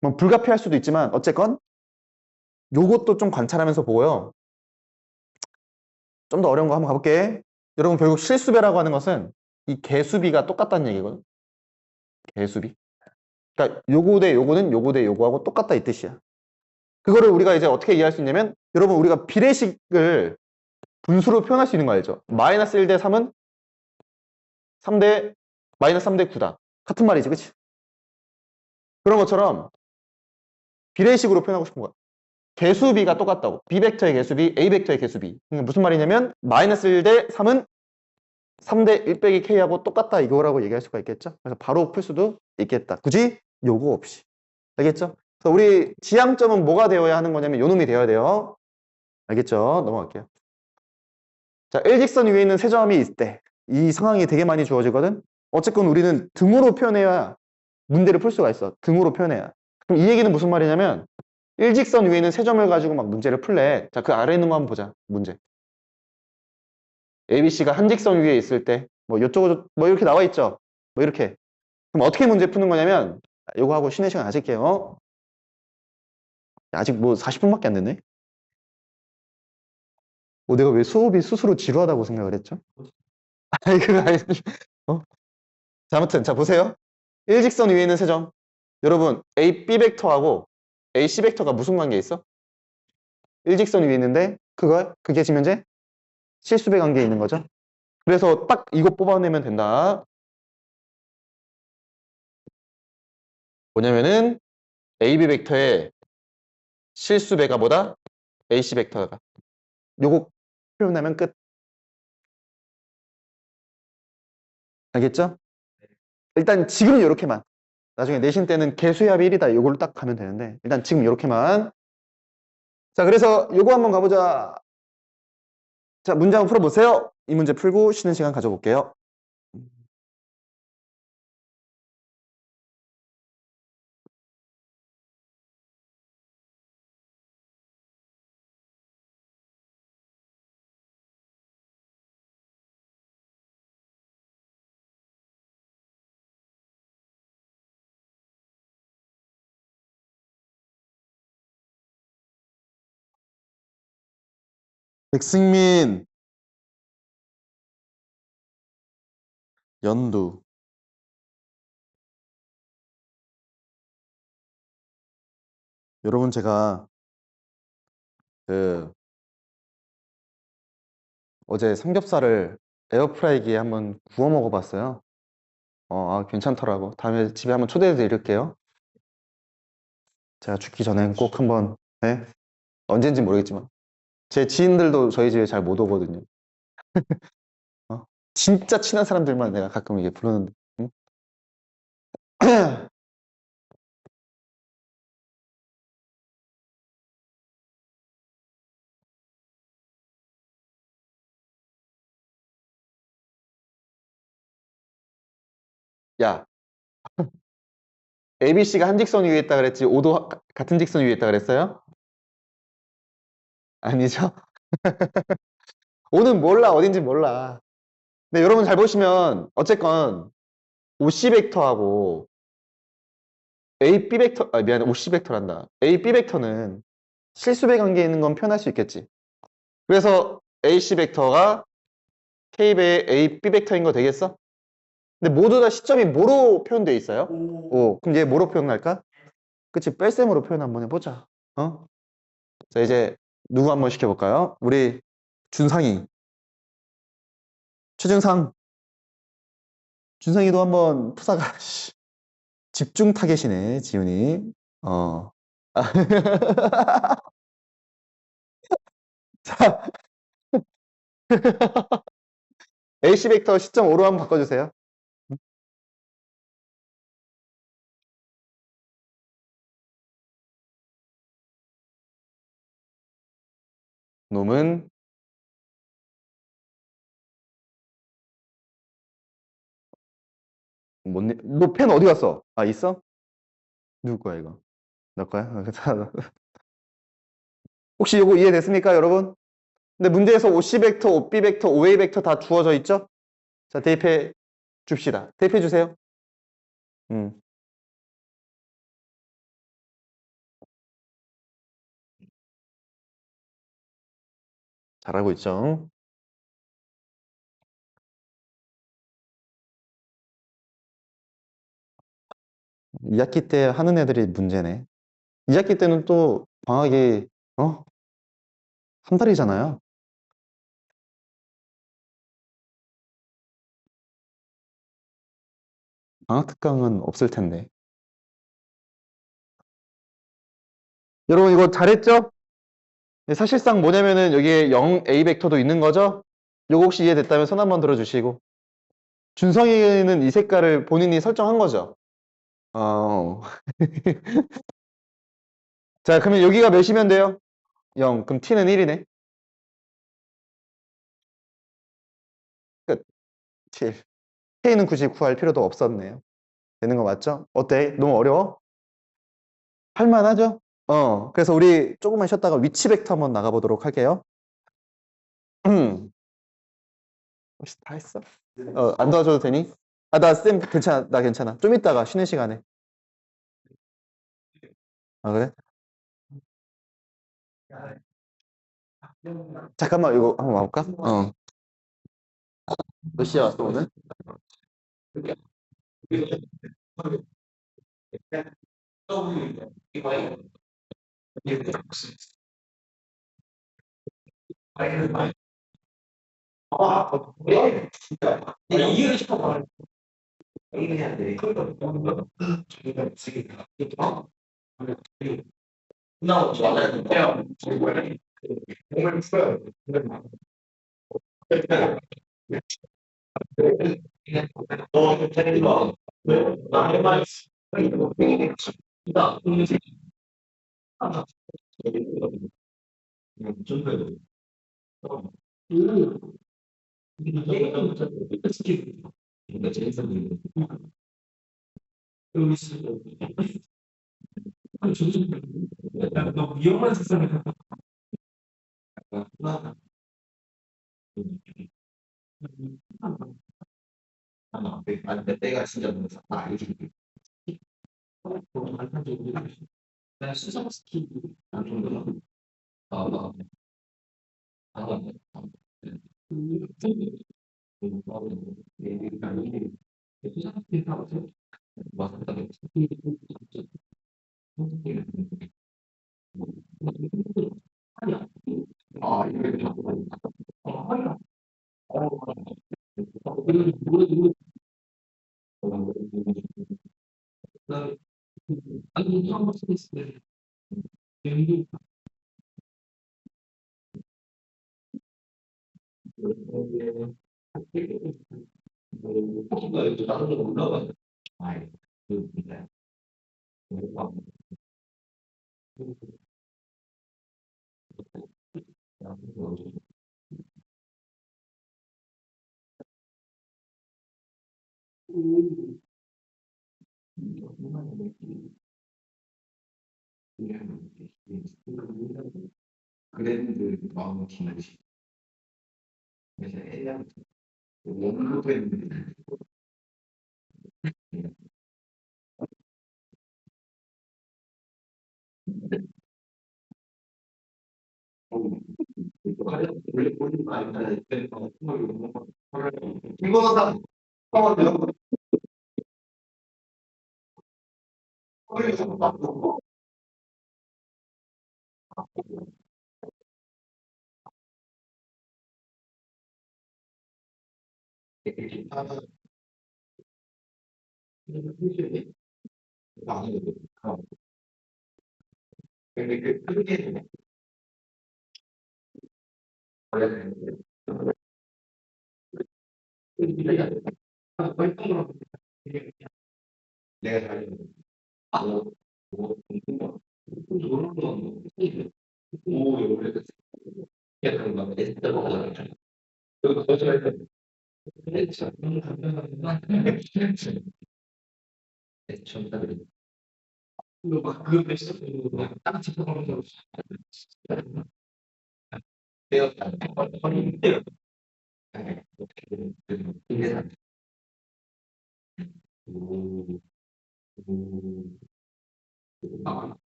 뭐 불가피할 수도 있지만 어쨌건 요것도 좀 관찰하면서 보고요. 좀 더 어려운 거 한번 가볼게. 여러분 결국 실수배라고 하는 것은 이 개수비가 똑같다는 얘기거든. 개수비. 그러니까 요거 대 요거는 요거 대 요거하고 똑같다 이 뜻이야. 그거를 우리가 이제 어떻게 이해할 수 있냐면 여러분 우리가 비례식을 분수로 표현할 수 있는 거 알죠? 마이너스 1 대 3은 3대 마이너스 3 대 9다. 같은 말이지, 그치? 그런 것처럼 비례식으로 표현하고 싶은 거야. 개수비가 똑같다고. B벡터의 개수비, A벡터의 개수비. 그러니까 무슨 말이냐면 마이너스 1 대 3은 3대 1 빼기 K하고 똑같다 이거라고 얘기할 수가 있겠죠. 그래서 바로 풀 수도 있겠다. 굳이 요거 없이. 알겠죠? 그래서 우리 지향점은 뭐가 되어야 하는 거냐면 요놈이 되어야 돼요. 알겠죠? 넘어갈게요. 자, 일직선 위에 있는 세 점이 있을 때 이 상황이 되게 많이 주어지거든. 어쨌건 우리는 등으로 표현해야 문제를 풀 수가 있어. 등으로 표현해야. 그럼 이 얘기는 무슨 말이냐면 일직선 위에 있는 세 점을 가지고 막 문제를 풀래. 자, 그 아래에 있는 거 한번 보자. 문제. ABC가 한 직선 위에 있을 때, 뭐, 요쪽으로, 뭐, 이렇게 나와 있죠? 뭐, 이렇게. 그럼 어떻게 문제 푸는 거냐면, 요거 하고 쉬는 시간 가질게요. 아직 뭐 40분밖에 안 됐네? 내가 왜 수업이 스스로 지루하다고 생각을 했죠? 아니, 그거 아니, 어? 자, 아무튼, 자, 보세요. 일직선 위에 있는 세 점. 여러분, A, B 벡터하고 A, C 벡터가 무슨 관계 있어? 일직선 위에 있는데, 그게 지금 현재 실수배 관계에 있는 거죠? 그래서 딱 이거 뽑아내면 된다. 뭐냐면은, AB 벡터의 실수배가 뭐다? AC 벡터가. 요거 표현하면 끝. 알겠죠? 일단 지금 이렇게만. 나중에 내신 때는 개수합이 1이다. 요걸 딱 가면 되는데, 일단 지금 이렇게만. 자, 그래서 요거 한번 가보자. 자, 문제 한번 풀어보세요. 이 문제 풀고 쉬는 시간 가져볼게요. 백승민, 연두. 여러분, 제가 그 어제 삼겹살을 에어프라이기에 한번 구워 먹어봤어요. 괜찮더라고. 다음에 집에 한번 초대해 드릴게요. 제가 죽기 전엔 꼭 한번, 네? 언젠지 모르겠지만. 제 지인들도 저희 집에 잘 못 오거든요. 어? 진짜 친한 사람들만 내가 가끔 이게 부르는데. 응? 야, ABC가 한 직선 위에 있다 그랬지, O도 같은 직선 위에 있다 그랬어요? 아니죠? O는 몰라, 어딘지 몰라. 근데 여러분 잘 보시면, 어쨌건, OC 벡터하고 AB 벡터, 미안해, OC 벡터란다. AB 벡터는 실수배 관계에 있는 건 표현할 수 있겠지. 그래서 AC 벡터가 K배의 AB 벡터인 거 되겠어? 근데 모두 다 시점이 뭐로 표현되어 있어요? 그럼 얘 뭐로 표현할까? 그치, 뺄셈으로 표현 한번 해보자. 어? 자, 이제 누구 한번 시켜볼까요? 우리 준상이. 최준상. 준상이도 한번 푸사가. 씨, 집중 타겟이네, 지훈이. 어. 자, AC 벡터 시점 5로 한번 바꿔주세요. 놈은 너 펜 어디 갔어? 아, 있어? 누구 거야, 이거? 너 거야? 괜찮아. 혹시 이거 이해됐습니까, 여러분? 근데 문제에서 OC 벡터, OB 벡터, OA 벡터 다 주어져 있죠? 자, 대입해 줍시다. 대입해 주세요. 음, 잘하고 있죠? 2학기 때 하는 애들이 문제네. 2학기 때는 또 방학이, 어? 한 달이잖아요. 방학 특강은 없을 텐데. 여러분, 이거 잘했죠? 네, 사실상 뭐냐면은 여기에 0A 벡터도 있는 거죠? 요거 혹시 이해됐다면 손 한번 들어주시고. 준성이는 이 색깔을 본인이 설정한 거죠? 어. 자, 그러면 여기가 몇이면 돼요? 0. 그럼 t는 1이네. 끝. 7. k는 굳이 구할 필요도 없었네요. 되는 거 맞죠? 어때? 너무 어려워? 할만하죠? 그래서 우리 조금만 쉬었다가 위치 벡터 한번 나가보도록 할게요. 혹시 다 했어? 안 도와줘도 되니? 나 쌤 괜찮아. 나 괜찮아. 좀 이따가 쉬는 시간에. 아, 그래? 잠깐만, 이거 한번 와볼까? 몇 시에 왔어, 오늘?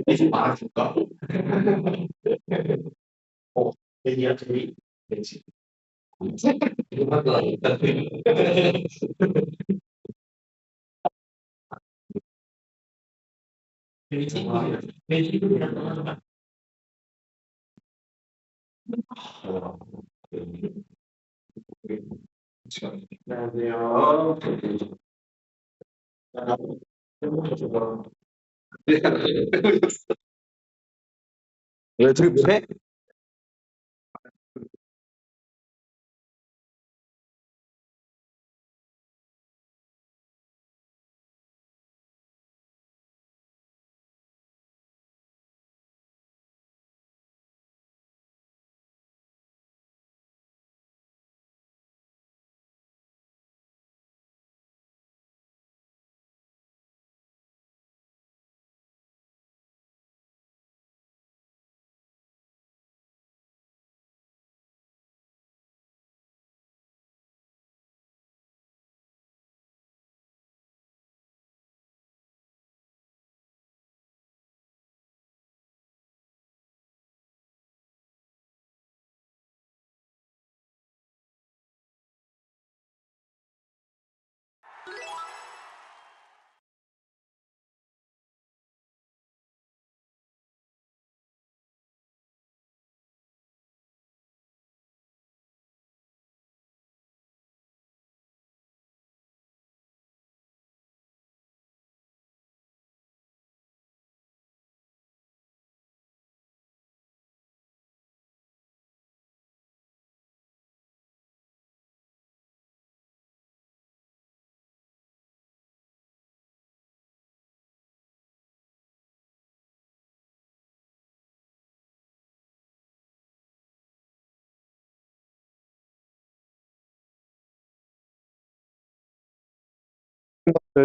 이제 말아줄까? 얘기야, 저기. 그렇지. 이거 도 아니까. 안녕하세요. 왜 둘이 뭐해?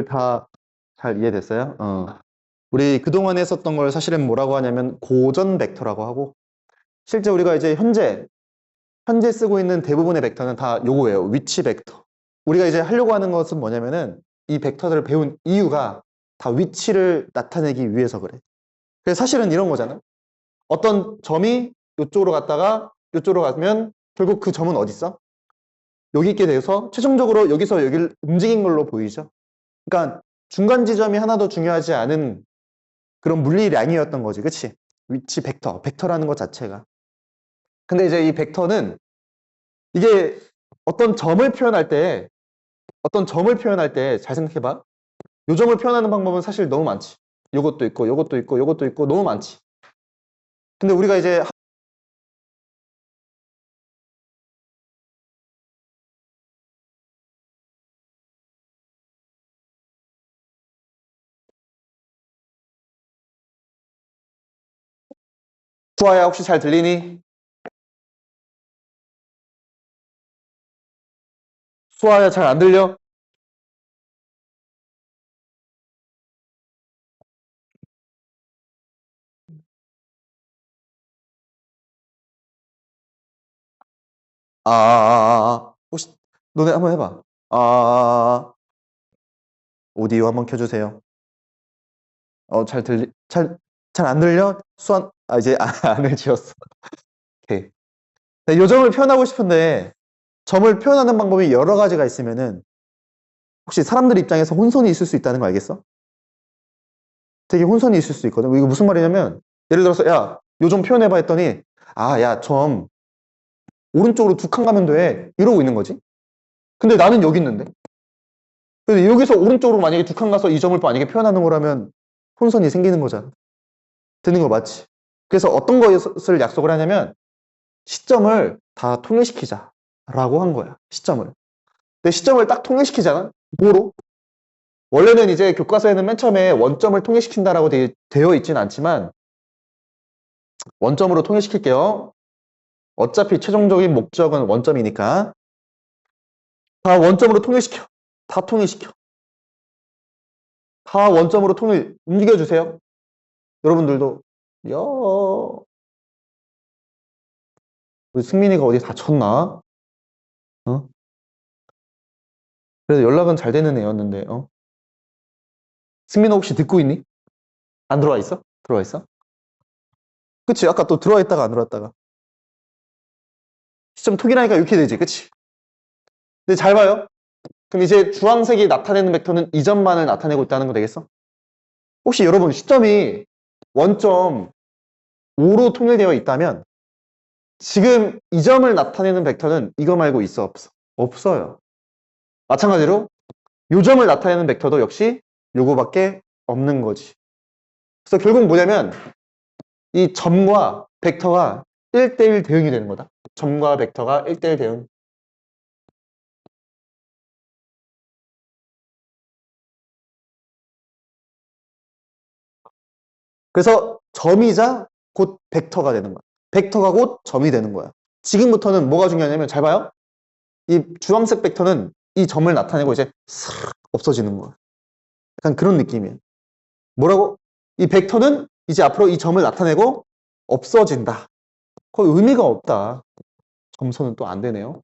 다 잘 이해됐어요? 우리 그동안 했었던 걸 사실은 뭐라고 하냐면 고전 벡터라고 하고 실제 우리가 이제 현재 쓰고 있는 대부분의 벡터는 다 요거예요. 위치 벡터. 우리가 이제 하려고 하는 것은 뭐냐면은 이 벡터들을 배운 이유가 다 위치를 나타내기 위해서 그래. 그래서 사실은 이런 거잖아. 어떤 점이 이쪽으로 갔다가 이쪽으로 가면 결국 그 점은 어디 있어? 여기 있게 돼서 최종적으로 여기서 여기를 움직인 걸로 보이죠. 그러니까 중간 지점이 하나도 중요하지 않은 그런 물리량이었던 거지. 그치? 위치 벡터, 벡터라는 것 자체가. 근데 이제 이 벡터는 이게 어떤 점을 표현할 때 잘 생각해봐. 요 점을 표현하는 방법은 사실 너무 많지. 요것도 있고 요것도 있고 요것도 있고 너무 많지. 근데 우리가 이제 수아야 혹시 잘 들리니? 수아야 잘 안 들려? 혹시 너네 한번 해봐. 오디오 한번 켜주세요. 잘 안 들려? 수아, 이제 안을 지웠어. 오케이. 네, 요 점을 표현하고 싶은데 점을 표현하는 방법이 여러 가지가 있으면은 혹시 사람들 입장에서 혼선이 있을 수 있다는 거 알겠어? 되게 혼선이 있을 수 있거든. 이거 무슨 말이냐면 예를 들어서 야, 요 점 표현해봐 했더니 야, 점 오른쪽으로 두 칸 가면 돼. 이러고 있는 거지. 근데 나는 여기 있는데. 그래서 여기서 오른쪽으로 만약에 두 칸 가서 이 점을 만약에 표현하는 거라면 혼선이 생기는 거잖아. 되는 거 맞지? 그래서 어떤 것을 약속을 하냐면 시점을 다 통일시키자라고 한 거야. 시점을. 근데 시점을 딱 통일시키잖아. 뭐로? 원래는 이제 교과서에는 맨 처음에 원점을 통일시킨다라고 되어 있진 않지만 원점으로 통일시킬게요. 어차피 최종적인 목적은 원점이니까 다 원점으로 통일시켜. 다 통일시켜. 다 원점으로 움직여주세요. 여러분들도 우리 승민이가 어디 다쳤나? 어? 그래도 연락은 잘 되는 애였는데 승민아 혹시 듣고 있니? 안 들어와 있어? 들어와 있어? 그치? 아까 또 들어와 있다가 안 들어왔다가. 시점 톡이라니까 이렇게 되지, 그치? 근데 잘 봐요. 그럼 이제 주황색이 나타내는 벡터는 이 점만을 나타내고 있다는 거 되겠어? 혹시 여러분 시점이 원점 5로 통일되어 있다면 지금 이 점을 나타내는 벡터는 이거 말고 있어 없어? 없어요. 마찬가지로 요 점을 나타내는 벡터도 역시 요거밖에 없는 거지. 그래서 결국 뭐냐면 이 점과 벡터가 1대1 대응이 되는 거다. 점과 벡터가 1대1 대응. 그래서 점이자 곧 벡터가 되는 거야. 벡터가 곧 점이 되는 거야. 지금부터는 뭐가 중요하냐면 잘 봐요. 이 주황색 벡터는 이 점을 나타내고 이제 싹 없어지는 거야. 약간 그런 느낌이에요. 뭐라고? 이 벡터는 이제 앞으로 이 점을 나타내고 없어진다. 거의 의미가 없다. 점선은 또 안 되네요.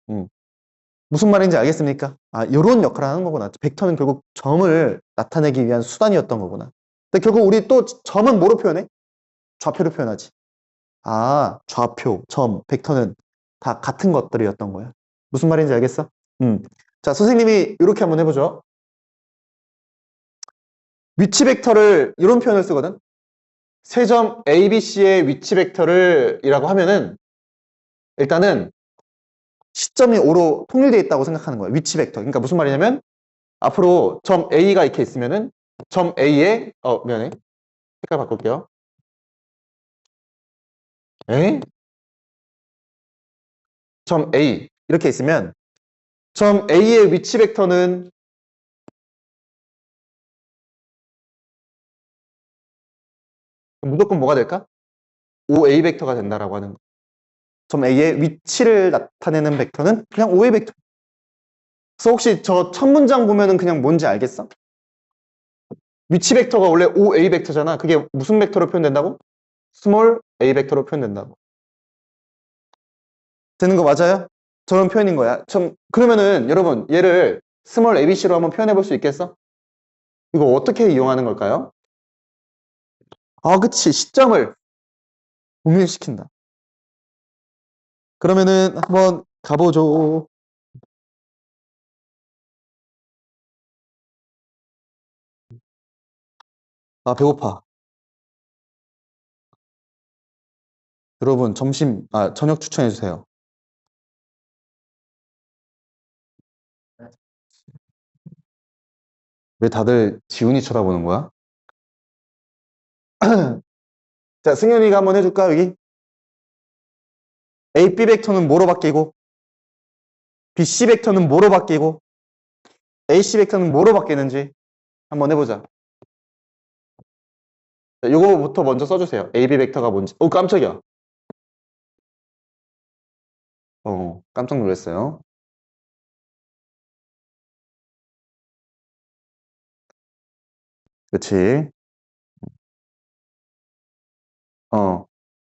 무슨 말인지 알겠습니까? 아, 요런 역할을 하는 거구나. 벡터는 결국 점을 나타내기 위한 수단이었던 거구나. 근데 결국 우리 또 점은 뭐로 표현해? 좌표로 표현하지. 아, 좌표, 점, 벡터는 다 같은 것들이었던 거야. 무슨 말인지 알겠어? 자, 선생님이 이렇게 한번 해보죠. 위치 벡터를 이런 표현을 쓰거든. 세 점 A, B, C의 위치 벡터를 이라고 하면은 일단은 시점이 O로 통일되어 있다고 생각하는 거야. 위치 벡터. 그러니까 무슨 말이냐면 앞으로 점 A가 이렇게 있으면은 점 A에 미안해. 색깔 바꿀게요. 에? 점 A 이렇게 있으면 점 A의 위치 벡터는 무조건 뭐가 될까? OA 벡터가 된다라고 하는 거. 점 A의 위치를 나타내는 벡터는 그냥 OA 벡터. 그래서 혹시 저 첫 문장 보면은 그냥 뭔지 알겠어? 위치 벡터가 원래 OA 벡터잖아. 그게 무슨 벡터로 표현된다고? 스몰 a 벡터로 표현된다고. 되는 거 맞아요? 저런 표현인 거야. 그러면은 여러분 얘를 스몰 ABC로 한번 표현해 볼 수 있겠어? 이거 어떻게 이용하는 걸까요? 아, 그치. 시점을 공유시킨다. 그러면은 한번 가보죠. 아, 배고파. 여러분 저녁 추천해 주세요. 왜 다들 지훈이 쳐다보는 거야? 자, 승현이가 한번 해줄까, 여기? A, B 벡터는 뭐로 바뀌고, B, C 벡터는 뭐로 바뀌고, A, C 벡터는 뭐로 바뀌는지 한번 해보자. 자, 요거부터 먼저 써주세요. A, B 벡터가 뭔지. 깜짝이야. 깜짝 놀랐어요. 그치?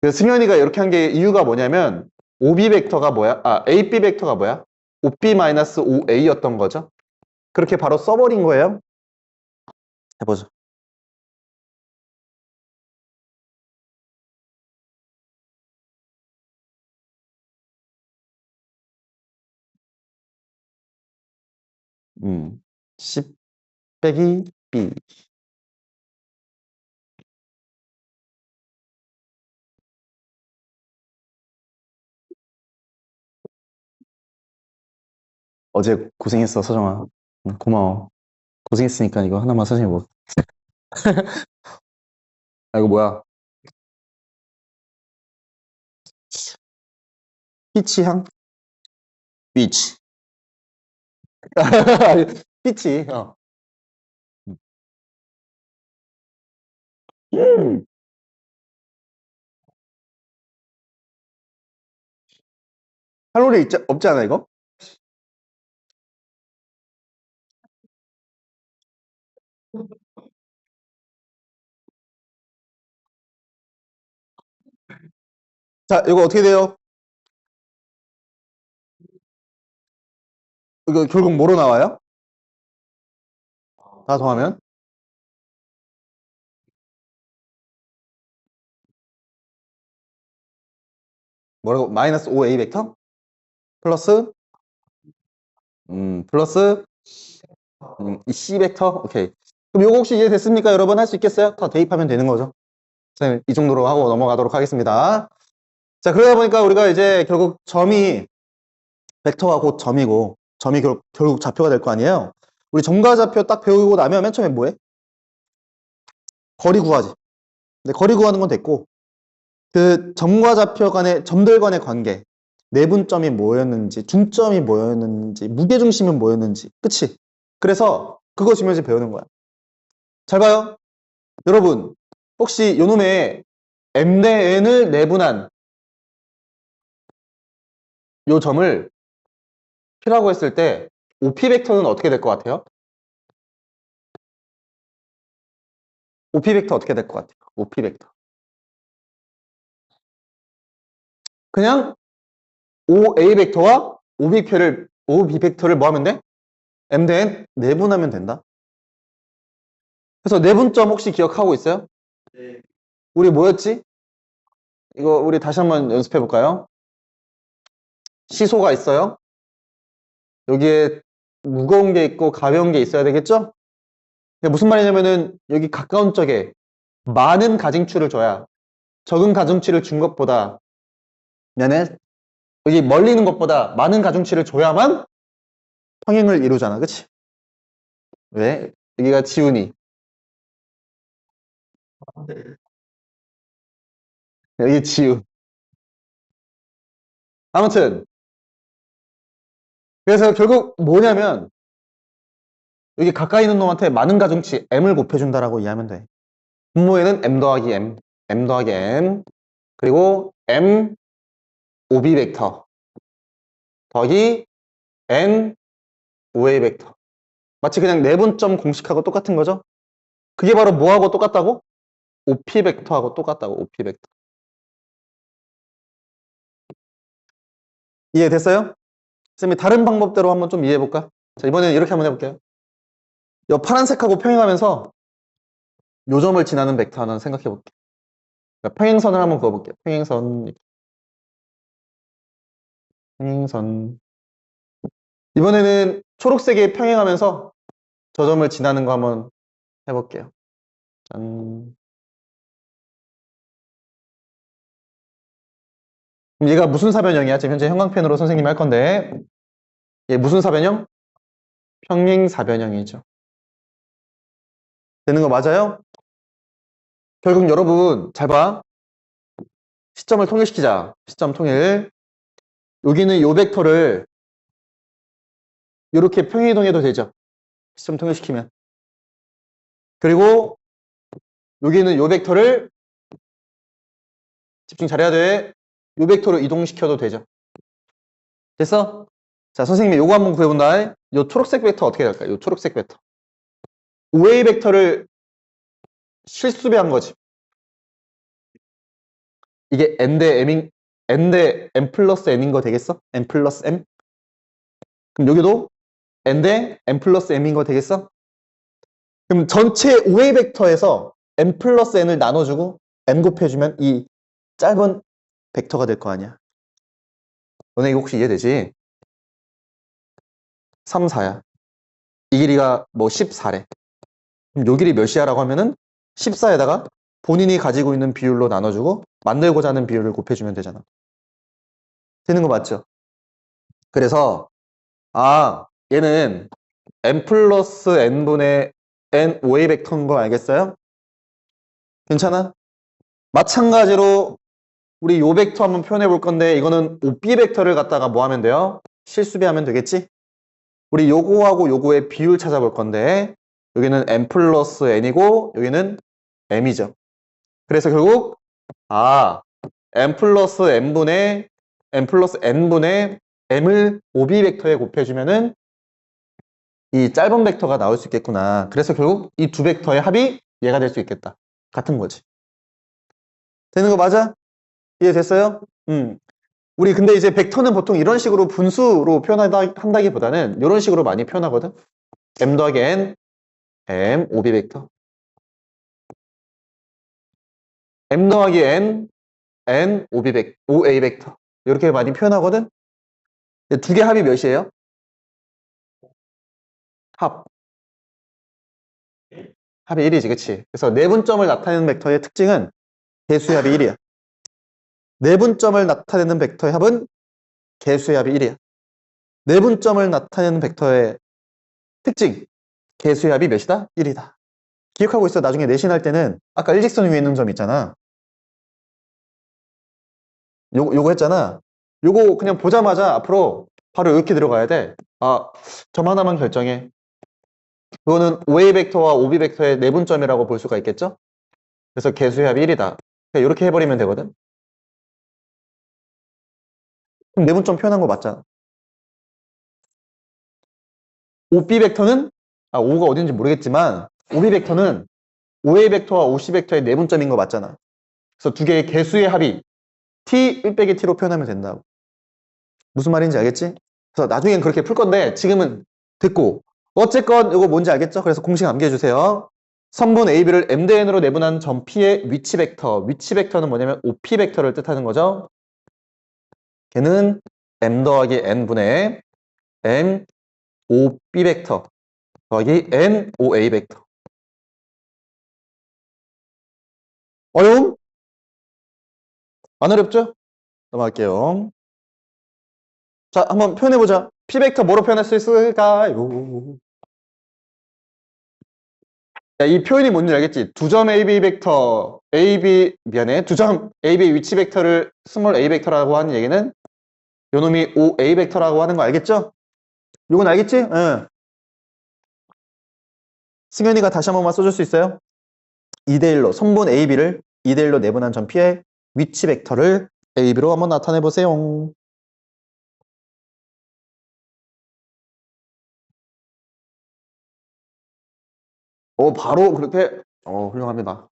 그래서 승현이가 이렇게 한 게 이유가 뭐냐면, OB 벡터가 뭐야? AB 벡터가 뭐야? OB-OA였던 거죠? 그렇게 바로 써버린 거예요. 해보죠. 음. 10 빼기 B. 어제 고생했어, 서정아. 고마워. 고생했으니까 이거 하나만 선생님 뭐. 이거 뭐야? 피치향? 피치. 피치. 음. 칼로리 없지 않아, 이거? 자, 이거 어떻게 돼요? 이거 결국 뭐로 나와요? 다 더하면? 뭐라고? 마이너스 5a 벡터? 플러스 플러스 이 c 벡터? 오케이. 그럼 요거 혹시 이해됐습니까? 여러분 할 수 있겠어요? 다 대입하면 되는 거죠. 선생님 이 정도로 하고 넘어가도록 하겠습니다. 자, 그러다 보니까 우리가 이제 결국 점이 벡터가 곧 점이고 점이 결국 좌표가 될 거 아니에요. 우리 점과 좌표 딱 배우고 나면 맨 처음에 뭐해? 거리 구하지. 근데 거리 구하는 건 됐고 그 점과 좌표 간의 점들 간의 관계, 내분점이 뭐였는지, 중점이 뭐였는지, 무게중심은 뭐였는지, 그치? 그래서 그거 지면서 배우는 거야. 잘 봐요. 여러분 혹시 요놈의 m 대 n을 내분한 요 점을 P라고 했을 때 OP 벡터는 어떻게 될 것 같아요? OP 벡터 어떻게 될 것 같아요? OP 벡터. 그냥 OA 벡터와 OB 벡터를 뭐 하면 돼? M 대 N 내분하면 된다. 그래서 내분점 혹시 기억하고 있어요? 네. 우리 뭐였지? 이거 우리 다시 한번 연습해 볼까요? 시소가 있어요. 여기에 무거운 게 있고 가벼운 게 있어야 되겠죠? 이게 무슨 말이냐면은 여기 가까운 쪽에 많은 가중치를 줘야 적은 가중치를 준 것보다 면에 여기 멀리 있는 것보다 많은 가중치를 줘야만 평행을 이루잖아. 그치? 왜? 여기가 지훈이, 여기 지우. 아무튼 그래서 결국 뭐냐면 여기 가까이 있는 놈한테 많은 가중치 m을 곱해준다라고 이해하면 돼. 분모에는 m 더하기 m, m 더하기 m, 그리고 m OB 벡터 더하기 n OA 벡터. 마치 그냥 내분점 공식하고 똑같은 거죠? 그게 바로 뭐하고 똑같다고? OP 벡터하고 똑같다고, OP 벡터. 이해됐어요? 쌤이 다른 방법대로 한번 좀 이해해볼까? 자, 이번에는 이렇게 한번 해볼게요. 이 파란색하고 평행하면서 요점을 지나는 벡터 하나 생각해볼게요. 그러니까 평행선을 한번 그어볼게요. 평행선. 이번에는 초록색이 평행하면서 저 점을 지나는 거 한번 해볼게요. 짠. 그럼 얘가 무슨 사변형이야? 지금 현재 형광펜으로 선생님이 할 건데 얘 무슨 사변형? 평행사변형이죠. 되는 거 맞아요? 결국 여러분 잘 봐. 시점을 통일시키자. 시점 통일. 여기는 요 벡터를 이렇게 평행이동해도 되죠. 시점 통일시키면. 그리고 여기는 요 벡터를 집중 잘해야 돼. 요 벡터로 이동시켜도 되죠. 됐어? 자, 선생님이 요거 한번 구해본다. 요 초록색 벡터 어떻게 될까요? 요 초록색 벡터. OA 벡터를 실수배한 거지. 이게 n 대 m 플러스 n인 거 되겠어? n 플러스 m? 그럼 여기도 n 대 m 플러스 m인 거 되겠어? 그럼 전체 OA 벡터에서 m 플러스 n을 나눠주고 n 곱해주면 이 짧은 벡터가 될 거 아니야. 너네 이거 혹시 이해되지? 3, 4야. 이 길이가 뭐 14래. 그럼 요 길이 몇이야라고 하면은 14에다가 본인이 가지고 있는 비율로 나눠주고 만들고자 하는 비율을 곱해주면 되잖아. 되는 거 맞죠? 그래서 얘는 n 플러스 n분의 n OA 벡터인 거 알겠어요? 괜찮아? 마찬가지로 우리 요 벡터 한번 표현해 볼 건데 이거는 OB 벡터를 갖다가 뭐 하면 돼요? 실수배하면 되겠지? 우리 요거하고 요거의 비율 찾아볼 건데 여기는 n 플러스 n이고 여기는 m이죠. 그래서 결국 n 플러스 n분의 m을 OB 벡터에 곱해주면은 이 짧은 벡터가 나올 수 있겠구나. 그래서 결국 이 두 벡터의 합이 얘가 될 수 있겠다. 같은 거지. 되는 거 맞아? 이해됐어요? 우리 근데 이제 벡터는 보통 이런 식으로 분수로 표현한다기보다는 이런 식으로 많이 표현하거든. m 더하기 n, m, OB 벡터. m 더하기 n, n, OA 벡터. 이렇게 많이 표현하거든? 두 개 합이 몇이에요? 합. 합이 1이지, 그치? 그래서 내분점을 나타내는 벡터의 특징은 개수의 합이 1이야. 내분점을 나타내는 벡터의 합은 개수의 합이 1이야. 내분점을 나타내는 벡터의 특징, 개수의 합이 몇이다? 1이다. 기억하고 있어. 나중에 내신할 때는 아까 일직선 위에 있는 점 있잖아. 요거 했잖아. 요거 그냥 보자마자 앞으로 바로 이렇게 들어가야 돼. 아, 점 하나만 결정해. 그거는 OA 벡터와 OB 벡터의 내분점이라고 볼 수가 있겠죠? 그래서 개수의 합이 1이다. 이렇게 해버리면 되거든. 그럼 내분점 표현한 거 맞잖아. OB 벡터는 O가 어딘지 모르겠지만 OB 벡터는 OA 벡터와 OC 벡터의 내분점인 거 맞잖아. 그래서 두 개의 개수의 합이 T 1 빼기 T로 표현하면 된다고. 무슨 말인지 알겠지? 그래서 나중엔 그렇게 풀 건데 지금은 듣고 어쨌건 이거 뭔지 알겠죠? 그래서 공식 암기해 주세요. 선분 AB를 M대N으로 내분한 점 P의 위치 벡터. 위치 벡터는 뭐냐면 OP 벡터를 뜻하는 거죠. 걔는 M 더하기 N분의 M OB 벡터 더하기 N OA 벡터. 어려움? 안 어렵죠? 넘어갈게요. 자, 한번 표현해보자. P 벡터 뭐로 표현할 수 있을까요? 야, 이 표현이 뭔지 알겠지? 두 점 AB 벡터, 미안해. 두 점 AB 위치 벡터를 스몰 A 벡터라고 하는 얘기는 요놈이 OA 벡터라고 하는 거 알겠죠? 이건 알겠지? 응. 승현이가 다시 한 번만 써줄 수 있어요? 2대1로, 선분 AB를 2대1로 내분한 점 P의 위치 벡터를 AB로 한번 나타내보세요. 바로 그렇게, 훌륭합니다.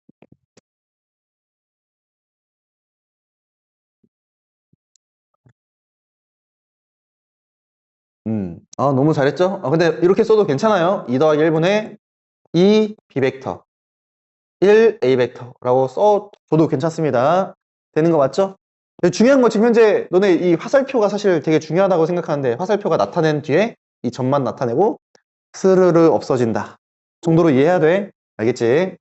너무 잘했죠? 근데 이렇게 써도 괜찮아요. 2 더하기 1분의 2 B벡터 1 A벡터라고 써줘도 괜찮습니다. 되는 거 맞죠? 근데 중요한 건 지금 현재 너네 이 화살표가 사실 되게 중요하다고 생각하는데 화살표가 나타낸 뒤에 이 점만 나타내고 스르르 없어진다 정도로 이해해야 돼. 알겠지?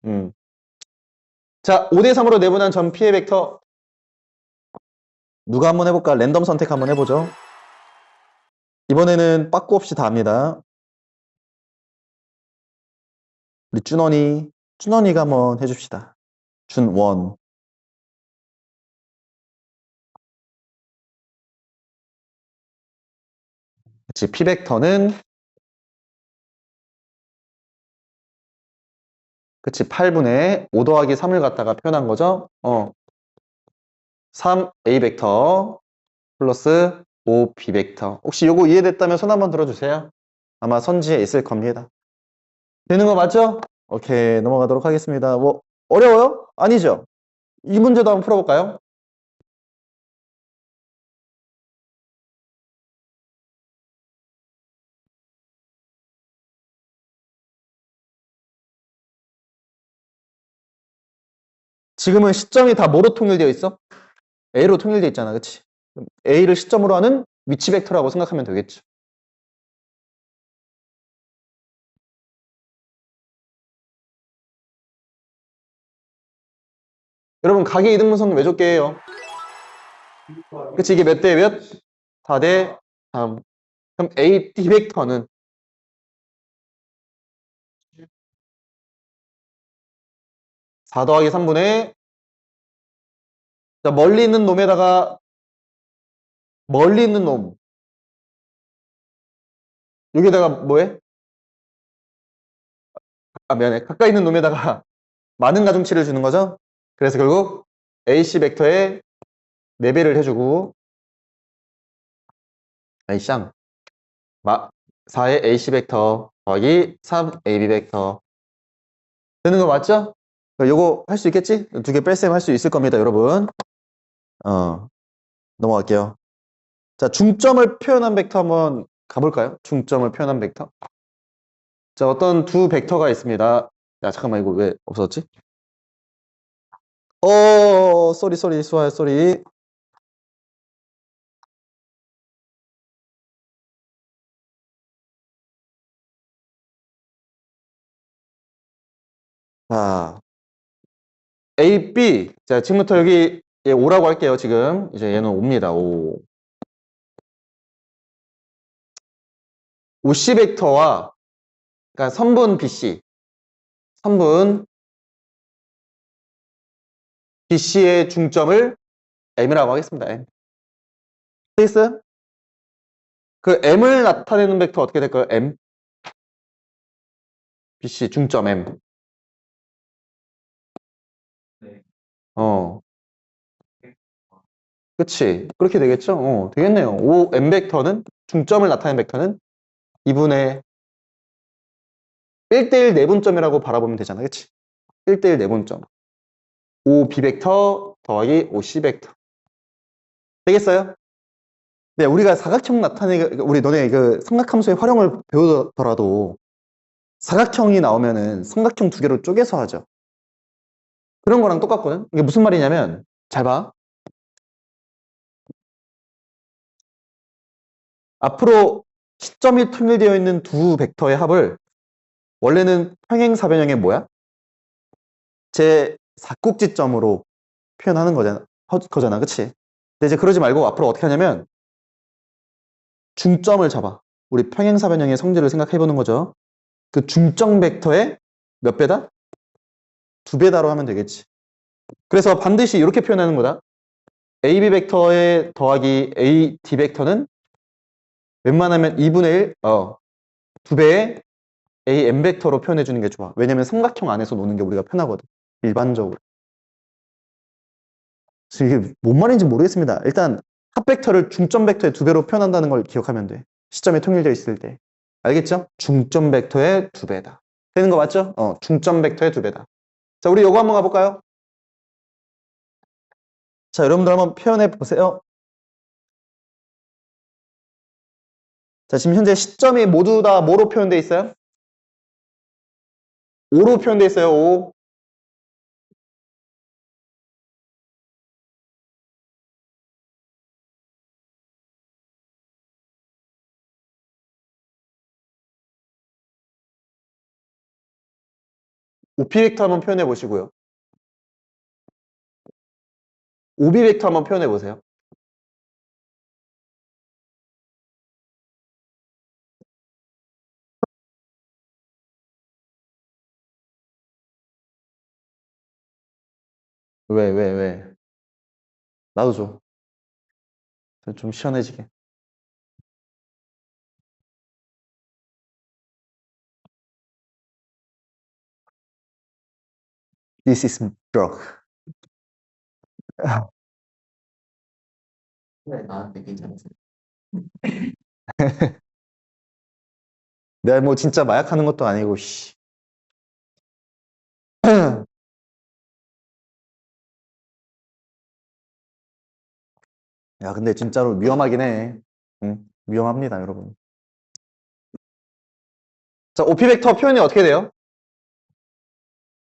자, 5대3으로 내분한 점 P의 벡터 누가 한번 해볼까? 랜덤 선택 한번 해보죠. 이번에는 빠꾸 없이 다 합니다. 우리 준원이가 한번 해줍시다. 준원. 그치, P벡터는 그치, 8분의 5 더하기 3을 갖다가 표현한 거죠. 3A 벡터 플러스 5B 벡터. 혹시 요거 이해됐다면 손 한번 들어주세요. 아마 선지에 있을 겁니다. 되는 거 맞죠? 오케이, 넘어가도록 하겠습니다. 뭐 어려워요? 아니죠? 이 문제도 한번 풀어볼까요? 지금은 시점이 다 뭐로 통일되어 있어? A로 통일되어 있잖아, 그치? A를 시점으로 하는 위치 벡터라고 생각하면 되겠죠. 여러분, 각의 이등분선 외적계예요. 그치, 이게 몇 대 몇? 4대 3. 그럼 A, D 벡터는 4 더하기 3분의 자, 멀리 있는 놈에다가 멀리 있는 놈 여기다가 뭐해? 미안해. 가까이 있는 놈에다가 많은 가중치를 주는 거죠. 그래서 결국 AC 벡터에 4배를 해주고 A쌍 4의 AC 벡터 더하기 3AB 벡터 되는 거 맞죠? 요거 할 수 있겠지? 두 개 뺄셈 할 수 있을 겁니다, 여러분. 넘어갈게요. 자, 중점을 표현한 벡터 한번 가볼까요? 중점을 표현한 벡터. 자, 어떤 두 벡터가 있습니다. 야, 잠깐만, 이거 왜 없었지? 쏘리, 수아야, 쏘리. 자, A, B. 자, 지금부터 여기 얘 5라고 할게요, 지금. 이제 얘는 5입니다, 5. OC 벡터와, 그러니까 선분 BC. 선분 BC의 중점을 M이라고 하겠습니다, M. 페이스? 그 M을 나타내는 벡터 어떻게 될까요? M. BC 중점 M. 네. 어. 그치. 그렇게 되겠죠? 되겠네요. O, M 벡터는, 중점을 나타내는 벡터는 2분의 1대1 내분점이라고 바라보면 되잖아. 그치? 1대1 내분점. O, B 벡터 더하기 O, C 벡터. 되겠어요? 네, 우리가 사각형 우리 너네 그 삼각함수의 활용을 배우더라도 사각형이 나오면은 삼각형 두 개로 쪼개서 하죠. 그런 거랑 똑같거든? 이게 무슨 말이냐면, 잘 봐. 앞으로 시점이 통일되어 있는 두 벡터의 합을 원래는 평행사변형의 뭐야? 제 사국지점으로 표현하는 거잖아. 그치? 근데 이제 그러지 말고 앞으로 어떻게 하냐면 중점을 잡아. 우리 평행사변형의 성질을 생각해보는 거죠. 그 중점 벡터의 몇 배다? 두 배다로 하면 되겠지. 그래서 반드시 이렇게 표현하는 거다. AB 벡터의 더하기 AD 벡터는 웬만하면 2분의 1, 두 배의 AM 벡터로 표현해 주는 게 좋아. 왜냐면 삼각형 안에서 노는 게 우리가 편하거든. 일반적으로. 그래서 이게 뭔 말인지 모르겠습니다. 일단 합 벡터를 중점 벡터의 두 배로 표현한다는 걸 기억하면 돼. 시점이 통일되어 있을 때. 알겠죠? 중점 벡터의 두 배다. 되는 거 맞죠? 중점 벡터의 두 배다. 자, 우리 요거 한번 가볼까요? 자, 여러분들 한번 표현해 보세요. 자, 지금 현재 시점이 모두 다 뭐로 표현되어 있어요? 5로 표현되어 있어요, 5. OP 벡터 한번 표현해 보시고요. OB 벡터 한번 표현해 보세요. 왜? 나도 줘. 좀 시원해지게. This is drug. 네, 나한테 괜찮으세요? 내가 뭐 진짜 마약하는 것도 아니고, 씨. 야, 근데 진짜로 위험하긴 해. 응, 위험합니다, 여러분. 자, OP 벡터 표현이 어떻게 돼요?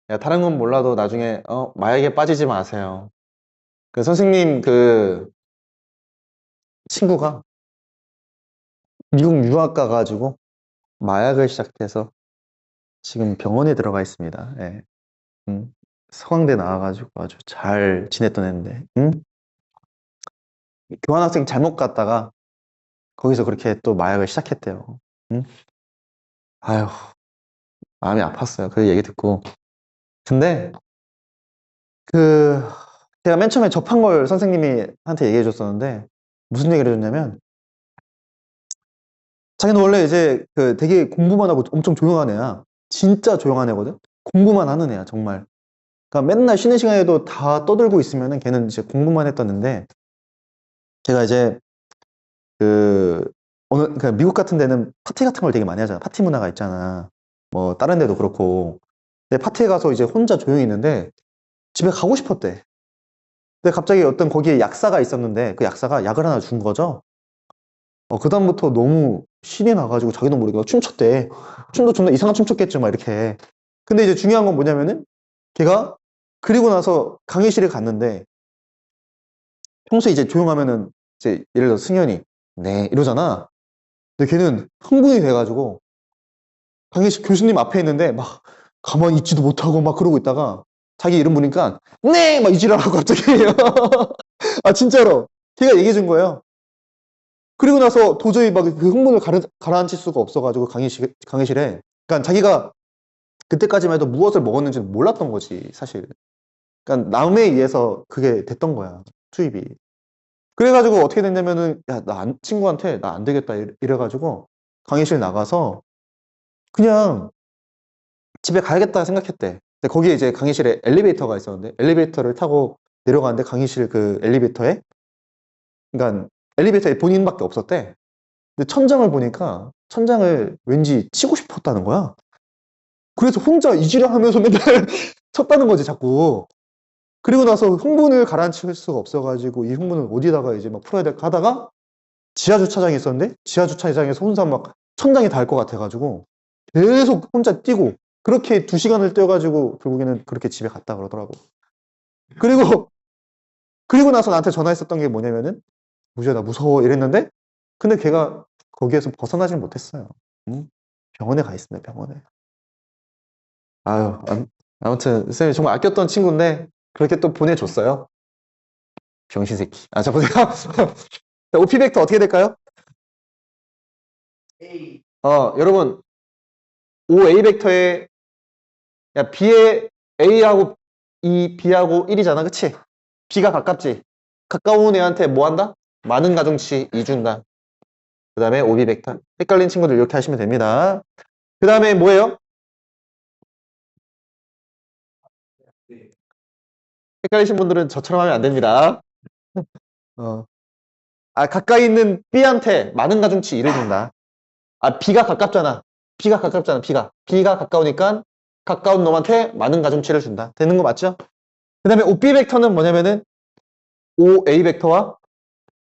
야, 다른 건 몰라도 나중에, 마약에 빠지지 마세요. 그 선생님 그 친구가 미국 유학 가가지고 마약을 시작해서 지금 병원에 들어가 있습니다. 예. 서강대 나와가지고 아주 잘 지냈던 애인데, 응? 교환학생 잘못 갔다가 거기서 그렇게 또 마약을 시작했대요. 응? 아휴, 마음이 아팠어요. 그 얘기 듣고. 근데 그 제가 맨 처음에 접한 걸 선생님이 한테 얘기해 줬었는데 무슨 얘기를 해줬냐면 자기는 원래 이제 그 되게 공부만 하고 엄청 조용한 애야. 진짜 조용한 애거든. 공부만 하는 애야, 정말. 그러니까 맨날 쉬는 시간에도 다 떠들고 있으면은 걔는 이제 공부만 했던 애인데 제가 이제 그 그러니까 미국 같은 데는 파티 같은 걸 되게 많이 하잖아. 파티 문화가 있잖아. 뭐 다른 데도 그렇고. 근데 파티에 가서 이제 혼자 조용히 있는데 집에 가고 싶었대. 근데 갑자기 어떤 거기에 약사가 있었는데 그 약사가 약을 하나 준 거죠. 그다음부터 너무 신이 나가지고 자기도 모르게 막 춤췄대. 춤도 존나 이상한 춤 췄겠죠, 막 이렇게. 근데 이제 중요한 건 뭐냐면은 걔가 그리고 나서 강의실에 갔는데 평소에 이제 조용하면은 이제 예를 들어 승현이 네 이러잖아. 근데 걔는 흥분이 돼가지고 강의실 교수님 앞에 있는데 막 가만히 있지도 못하고 막 그러고 있다가 자기 이름 부르니까 네! 막 이지랄하고 갑자기 아 진짜로 걔가 얘기해 준 거예요. 그리고 나서 도저히 막 그 흥분을 가라앉힐 수가 없어가지고 강의실에 그러니까 자기가 그때까지만 해도 무엇을 먹었는지는 몰랐던 거지 사실. 그러니까 남에 의해서 그게 됐던 거야 투입이. 그래가지고 어떻게 됐냐면은 야 나 친구한테 나 안 되겠다 이래가지고 강의실 나가서 그냥 집에 가야겠다 생각했대. 근데 거기에 이제 강의실에 엘리베이터가 있었는데 엘리베이터를 타고 내려가는데 강의실 그 엘리베이터에 그러니까 엘리베이터에 본인밖에 없었대. 근데 천장을 보니까 천장을 왠지 치고 싶었다는 거야. 그래서 혼자 이지랄하면서 맨날 쳤다는 거지 자꾸. 그리고 나서 흥분을 가라앉힐 수가 없어가지고 이 흥분을 어디다가 이제 막 풀어야 될까 하다가 지하 주차장이 있었는데 지하 주차장에서 혼자 막 천장이 닿을 것 같아가지고 계속 혼자 뛰고 그렇게 2시간을 뛰어가지고 결국에는 그렇게 집에 갔다 그러더라고. 그리고 나서 나한테 전화했었던 게 뭐냐면은 무지야 나 무서워 이랬는데 근데 걔가 거기에서 벗어나질 못했어요. 응? 병원에 가 있습니다. 병원에. 아유 아무튼 쌤이 정말 아꼈던 친구인데 그렇게 또 보내줬어요. 병신 새끼. 아, 자 보세요. 자, OP 벡터 어떻게 될까요? A. 여러분 OA 벡터에 야 B에 A하고 B하고 1이잖아, 그치? B가 가깝지? 가까운 애한테 뭐 한다? 많은 가중치 2 준다. 그 다음에 OB 벡터. 헷갈린 친구들 이렇게 하시면 됩니다. 그 다음에 뭐예요? 네. 헷갈리신 분들은 저처럼 하면 안 됩니다. 어. 가까이 있는 B한테 많은 가중치 2를 준다. B가 가깝잖아. B가 가깝잖아, B가. B가 가까우니까 가까운 놈한테 많은 가중치를 준다. 되는 거 맞죠? 그 다음에 OB 벡터는 뭐냐면은 OA 벡터와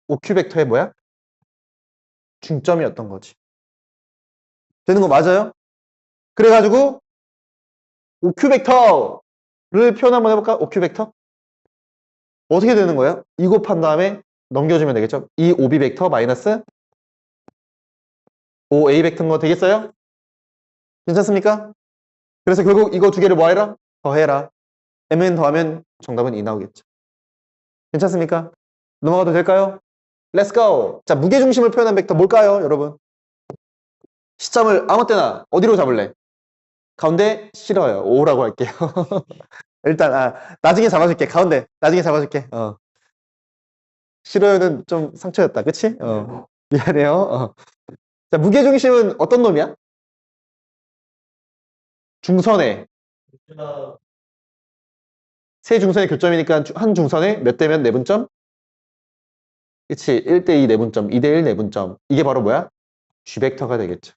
OQ 벡터의 뭐야? 중점이었던 거지. 되는 거 맞아요? 그래가지고 OQ 벡터를 표현 한번 해볼까? OQ 벡터? 어떻게 되는 거예요? 2 곱한 다음에 넘겨주면 되겠죠? 이 OB 벡터 마이너스 OA 벡터인 거 되겠어요? 괜찮습니까? 그래서 결국 이거 두 개를 뭐 해라? 더해라. mn 더하면 정답은 2 나오겠죠. 괜찮습니까? 넘어가도 될까요? Let's go! 자, 무게중심을 표현한 벡터 뭘까요, 여러분? 시점을 아무 때나 어디로 잡을래? 가운데 싫어요. 5라고 할게요. 일단 나중에 잡아줄게. 가운데 나중에 잡아줄게. 싫어요는 좀 상처였다. 그치? 미안해요. 자, 무게중심은 어떤 놈이야? 중선에 어, 세 중선의 교점이니까 한 중선에 몇 대면 내분점? 그치? 1대2 내분점, 2대1 내분점. 이게 바로 뭐야? G벡터가 되겠죠.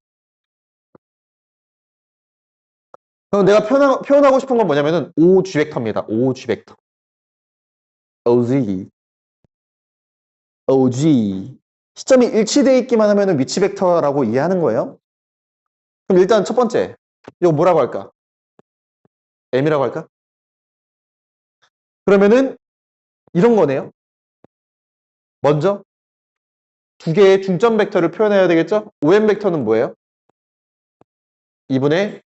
그럼 내가 표현하고 싶은 건 뭐냐면은 OG벡터입니다. OG벡터. OG. OG. 시점이 일치되어 있기만 하면 위치 벡터라고 이해하는 거예요. 그럼 일단 첫 번째. 이거 뭐라고 할까? M이라고 할까? 그러면은 이런 거네요. 먼저 두 개의 중점 벡터를 표현해야 되겠죠? OM 벡터는 뭐예요? 2분의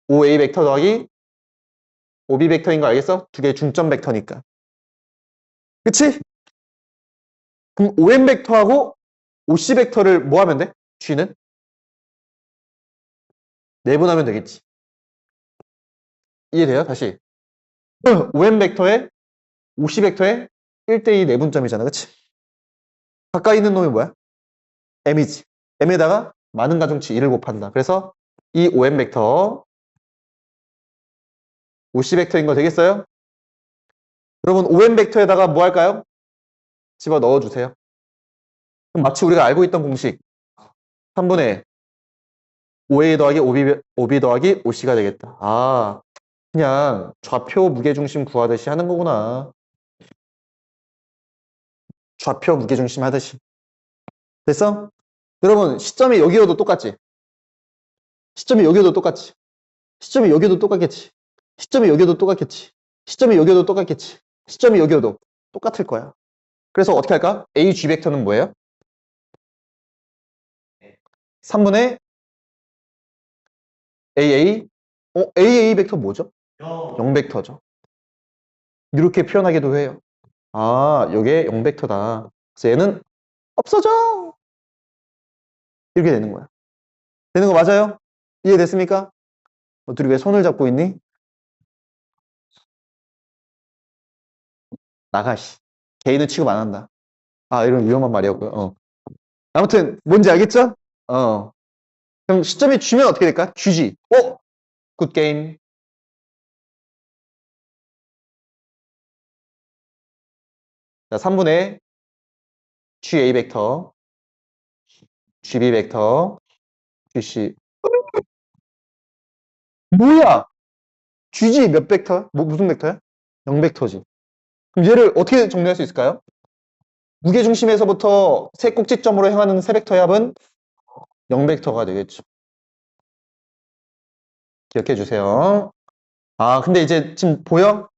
OA 벡터 더하기 OB 벡터인 거 알겠어? 두 개의 중점 벡터니까. 그치? 그럼 OM 벡터하고 OC 벡터를 뭐 하면 돼? G는? 내분하면 되겠지. 이해돼요? 다시. OM 벡터에 OC 벡터에 1대2 내분점이잖아. 그치? 가까이 있는 놈이 뭐야? M이지. M에다가 많은 가중치 2를 곱한다. 그래서 이 OM 벡터 OC 벡터인 거 되겠어요? 여러분 OM 벡터에다가 뭐 할까요? 집어 넣어주세요. 그럼 마치 우리가 알고 있던 공식 3분의 OA 더하기 OB 더하기 OC가 되겠다. 그냥 좌표 무게중심 구하듯이 하는 거구나. 좌표 무게중심 하듯이. 됐어? 여러분 시점이 여기여도 똑같지? 시점이 여기여도 똑같지? 시점이 여기여도 똑같겠지? 시점이 여기여도 똑같겠지? 시점이 여기여도 똑같겠지? 시점이 여기여도 똑같을 거야. 그래서 어떻게 할까? AG 벡터는 뭐예요? 3분의 AA A 벡터 뭐죠? 영. 0벡터죠. 이렇게 표현하기도 해요. 아, 이게 0벡터다. 그래서 얘는 없어져! 이렇게 되는 거야. 되는 거 맞아요? 이해됐습니까? 둘이 왜 손을 잡고 있니? 나가, 씨. 개인은 취급 안 한다. 아, 이런 위험한 말이었고요. 아무튼, 뭔지 알겠죠? 그럼 시점이 G면 어떻게 될까? G지. 굿 게임. 자, 3분의 GA 벡터, GB 벡터, GC. 뭐야? G지 몇 벡터야? 무슨 벡터야? 0벡터지. 그럼 얘를 어떻게 정리할 수 있을까요? 무게중심에서부터 세 꼭지점으로 향하는 세 벡터의 합은 0벡터가 되겠죠. 기억해 주세요. 아, 근데 이제 지금 보여?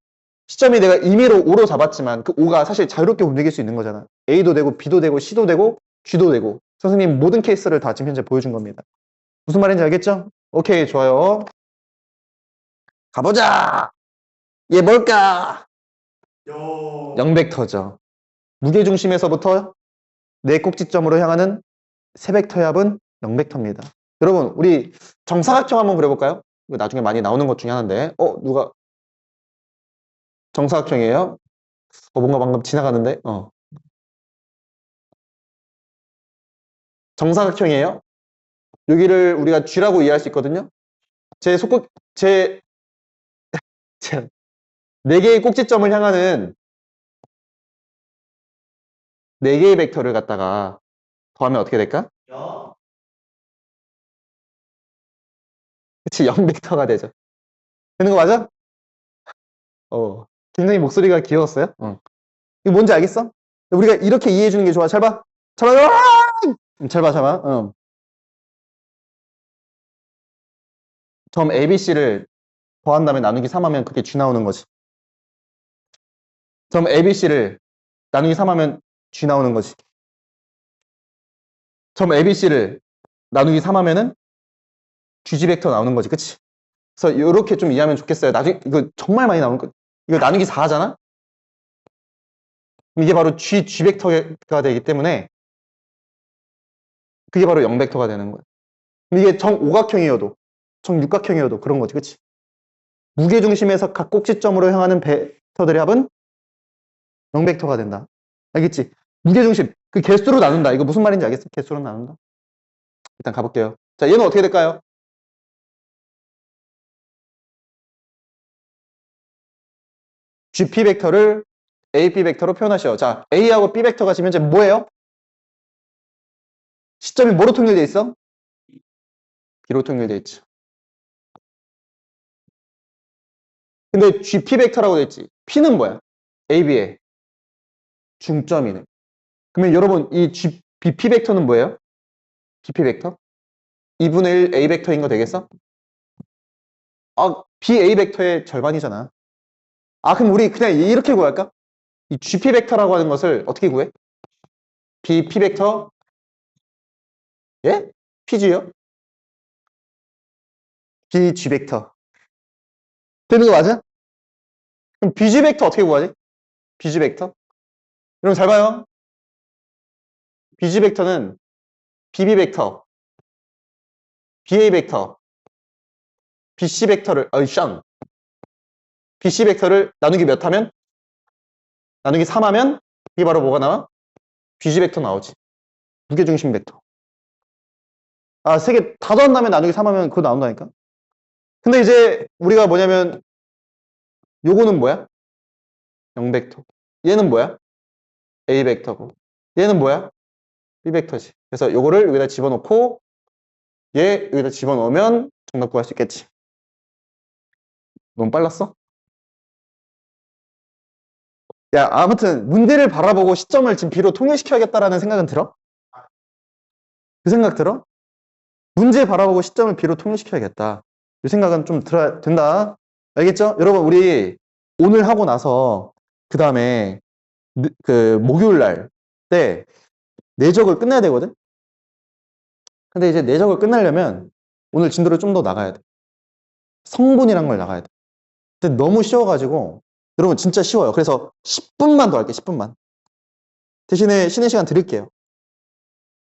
시점이 내가 임의로 O로 잡았지만 그 O가 사실 자유롭게 움직일 수 있는 거잖아. A도 되고 B도 되고 C도 되고 G도 되고. 선생님 모든 케이스를 다 지금 현재 보여준 겁니다. 무슨 말인지 알겠죠? 오케이, 좋아요. 가보자! 얘 뭘까? 영. 0벡터죠. 무게중심에서부터 네 꼭지점으로 향하는 세 벡터의 합은 0벡터입니다. 여러분, 우리 정사각형 한번 그려볼까요? 이거 나중에 많이 나오는 것 중에 하나인데. 누가 정사각형이에요? 뭔가 방금 지나가는데? 정사각형이에요? 여기를 우리가 G라고 이해할 수 있거든요? 제 네 개의 꼭지점을 향하는 네 개의 벡터를 갖다가 더하면 어떻게 될까? 영. 그치, 0벡터가 되죠. 되는 거 맞아? 굉장히 목소리가 귀여웠어요? 이거 뭔지 알겠어? 우리가 이렇게 이해해 주는 게 좋아. 잘 봐. 잘 봐. 잘 봐, 잘 봐. 점 ABC를 더한 다음에 나누기 3하면 그게 G 나오는 거지. 점 ABC를 나누기 3하면 G 나오는 거지. 점 ABC를 나누기 3하면은 GG 벡터 나오는 거지. 그치? 그래서 이렇게 좀 이해하면 좋겠어요. 나중에 이거 정말 많이 나오는 거. 이거 나누기 4 하잖아? 이게 바로 G 벡터가 되기 때문에 그게 바로 0 벡터가 되는 거야. 이게 정오각형이어도 정육각형이어도 그런 거지. 그치? 무게중심에서 각 꼭지점으로 향하는 벡터들의 합은 0벡터가 된다. 알겠지? 무게중심. 그 개수로 나눈다. 이거 무슨 말인지 알겠어? 개수로 나눈다. 일단 가볼게요. 자, 얘는 어떻게 될까요? GP 벡터를 AP 벡터로 표현하시오. 자, A하고 B 벡터가 지금 현재 뭐예요? 시점이 뭐로 통일되어 있어? B로 통일되어 있죠. 근데 GP 벡터라고 되어 있지. P는 뭐야? AB의 중점이네. 그러면 여러분 이 BP 벡터는 뭐예요? BP 벡터? 2분의 1 A 벡터인 거 되겠어? BA 벡터의 절반이잖아. 그럼 우리 그냥 이렇게 구할까? 이 GP 벡터라고 하는 것을 어떻게 구해? BP 벡터? 예? PG요? BG 벡터. 되는 거 맞아? 그럼 BG 벡터 어떻게 구하지? BG 벡터? 여러분 잘 봐요. BG 벡터는 BB 벡터, BA 벡터, BC 벡터를 BC 벡터를 나누기 몇 하면? 나누기 3 하면 이게 바로 뭐가 나와? BG 벡터 나오지. 무게중심 벡터. 세 개 다 더한 다음에 나누기 3 하면 그거 나온다니까. 근데 이제 우리가 뭐냐면 요거는 뭐야? 0벡터. 얘는 뭐야? A 벡터고. 얘는 뭐야? B 벡터지. 그래서 요거를 여기다 집어넣고 얘 여기다 집어넣으면 정답 구할 수 있겠지. 너무 빨랐어? 야, 아무튼 문제를 바라보고 시점을 지금 B로 통일시켜야겠다라는 생각은 들어? 그 생각 들어? 문제 바라보고 시점을 B로 통일시켜야겠다. 이 생각은 좀 들어야 된다. 알겠죠? 여러분, 우리 오늘 하고 나서 그 다음에 그 목요일 날 때 내적을 끝내야 되거든? 근데 이제 내적을 끝내려면 오늘 진도를 좀 더 나가야 돼. 성분이란 걸 나가야 돼. 근데 너무 쉬워가지고 여러분 진짜 쉬워요. 그래서 10분만 더 할게요. 10분만. 대신에 쉬는 시간 드릴게요.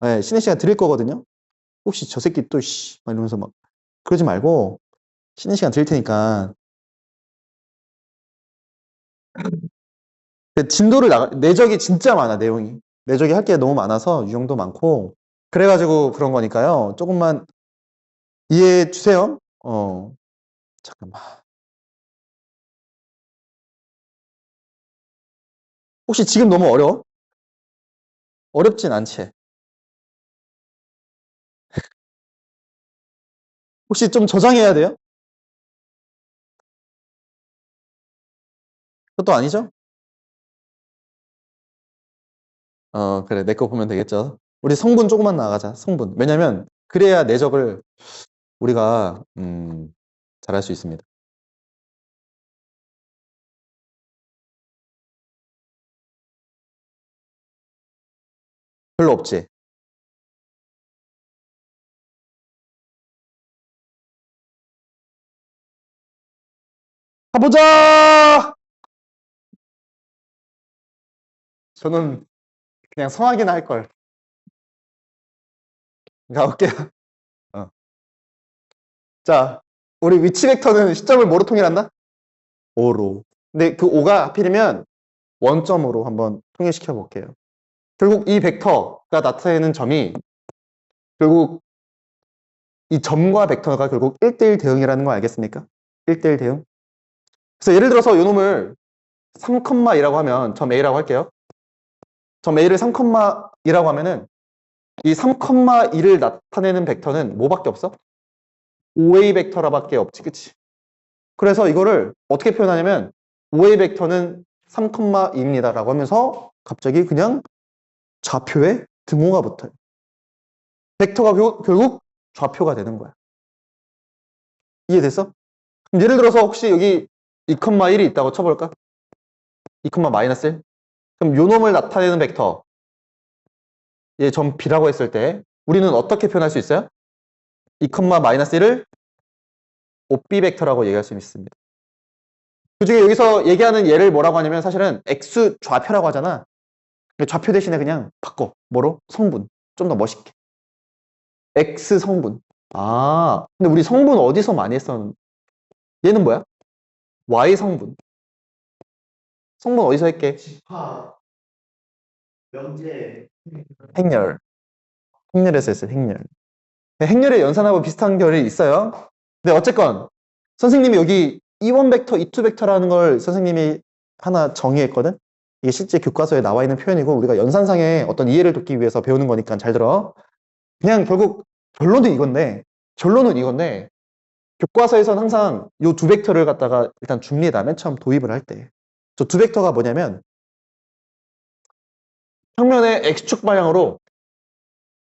네, 쉬는 시간 드릴 거거든요. 혹시 저 새끼 또 막 이러면서 막 그러지 말고 쉬는 시간 드릴 테니까 진도를 내적이 진짜 많아, 내용이. 내적이 할 게 너무 많아서 유형도 많고 그래가지고 그런 거니까요. 조금만 이해해 주세요. 잠깐만. 혹시 지금 너무 어려워? 어렵진 않지? 혹시 좀 저장해야 돼요? 그것도 아니죠? 그래. 내 거 보면 되겠죠. 우리 성분 조금만 나가자. 성분. 왜냐면 그래야 내적을 우리가 잘할 수 있습니다. 별로 없지? 가보자! 저는 그냥 성하기나 할 걸. 가볼게요. 어. 자, 우리 위치 벡터는 시점을 뭐로 통일한다? 5로. 근데 그 5가 하필이면 원점으로 한번 통일시켜 볼게요. 결국 이 벡터가 나타내는 점이 결국 이 점과 벡터가 결국 1대1 대응이라는 거 알겠습니까? 1대1 대응. 그래서 예를 들어서 이 놈을 3,2라고 하면 점 A라고 할게요. 점 A를 3,2라고 하면은 이 3,2를 나타내는 벡터는 뭐밖에 없어? OA 벡터라밖에 없지, 그치? 그래서 이거를 어떻게 표현하냐면 OA 벡터는 3,2입니다 라고 하면서 갑자기 그냥 좌표에 등호가 붙어요. 벡터가 결국 좌표가 되는 거야. 이해됐어? 그럼 예를 들어서 혹시 여기 2,1이 있다고 쳐볼까? 2, 마이너스 1? 그럼 요 놈을 나타내는 벡터 얘 점 B라고 했을 때 우리는 어떻게 표현할 수 있어요? 2, 마이너스 1을 OB 벡터라고 얘기할 수 있습니다. 그 중에 여기서 얘기하는 얘를 뭐라고 하냐면 사실은 X 좌표라고 하잖아. 좌표 대신에 그냥 바꿔. 뭐로? 성분. 좀 더 멋있게. X 성분. 아, 근데 우리 성분 어디서 많이 했었는? 얘는 뭐야? Y 성분. 성분 어디서 했게? 집합, 명제, 행렬. 행렬에서 했어요, 행렬. 행렬의 연산하고 비슷한 결이 있어요. 근데 어쨌건 선생님이 여기 E1 벡터, E2 벡터라는 걸 선생님이 하나 정의했거든. 이게 실제 교과서에 나와 있는 표현이고 우리가 연산상의 어떤 이해를 돕기 위해서 배우는 거니까 잘 들어. 그냥 결국 결론은 이건데 교과서에서는 항상 이 두 벡터를 갖다가 일단 줍니다. 맨 처음 도입을 할 때. 저 두 벡터가 뭐냐면 평면의 X축 방향으로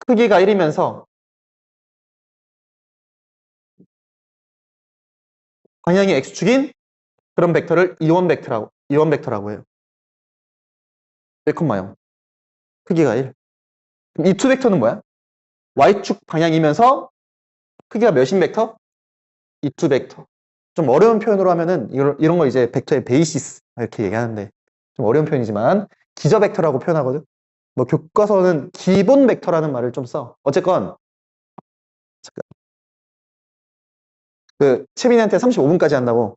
크기가 1이면서 방향이 X축인 그런 벡터를 이원 벡터라고 해요. 1,0 크기가 1. 그럼 이 투 벡터는 뭐야? Y축 방향이면서 크기가 몇인 벡터? 이 투 벡터. 좀 어려운 표현으로 하면은 이런 거 이제 벡터의 베이시스 이렇게 얘기하는데 좀 어려운 표현이지만 기저 벡터라고 표현하거든. 뭐 교과서는 기본 벡터라는 말을 좀 써. 어쨌건 그 채민이한테 35분까지 한다고.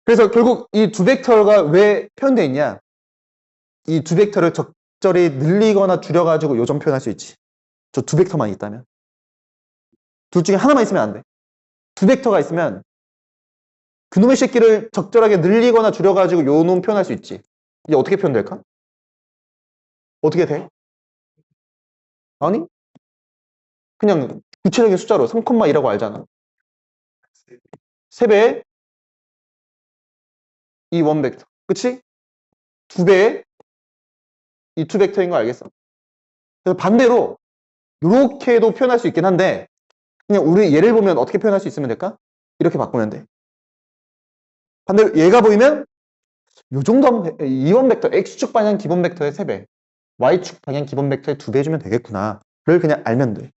그래서 결국 이 두 벡터가 왜 표현되어 있냐? 이 두 벡터를 적절히 늘리거나 줄여가지고 요점 표현할 수 있지. 저 두 벡터만 있다면. 둘 중에 하나만 있으면 안 돼. 두 벡터가 있으면 그놈의 새끼를 적절하게 늘리거나 줄여가지고 요 놈 표현할 수 있지. 이게 어떻게 표현될까? 어떻게 돼? 아니? 그냥 구체적인 숫자로 3,2라고 알잖아. 3배의 이 원 벡터. 그치? 2배의 이 투 벡터인 거 알겠어? 그래서 반대로 이렇게도 표현할 수 있긴 한데 그냥 우리 예를 보면 어떻게 표현할 수 있으면 될까? 이렇게 바꾸면 돼. 반대로 얘가 보이면 요 정도 하면 이원 벡터 X축 방향 기본 벡터의 3배 Y축 방향 기본 벡터의 2배 주면 되겠구나 를 그냥 알면 돼.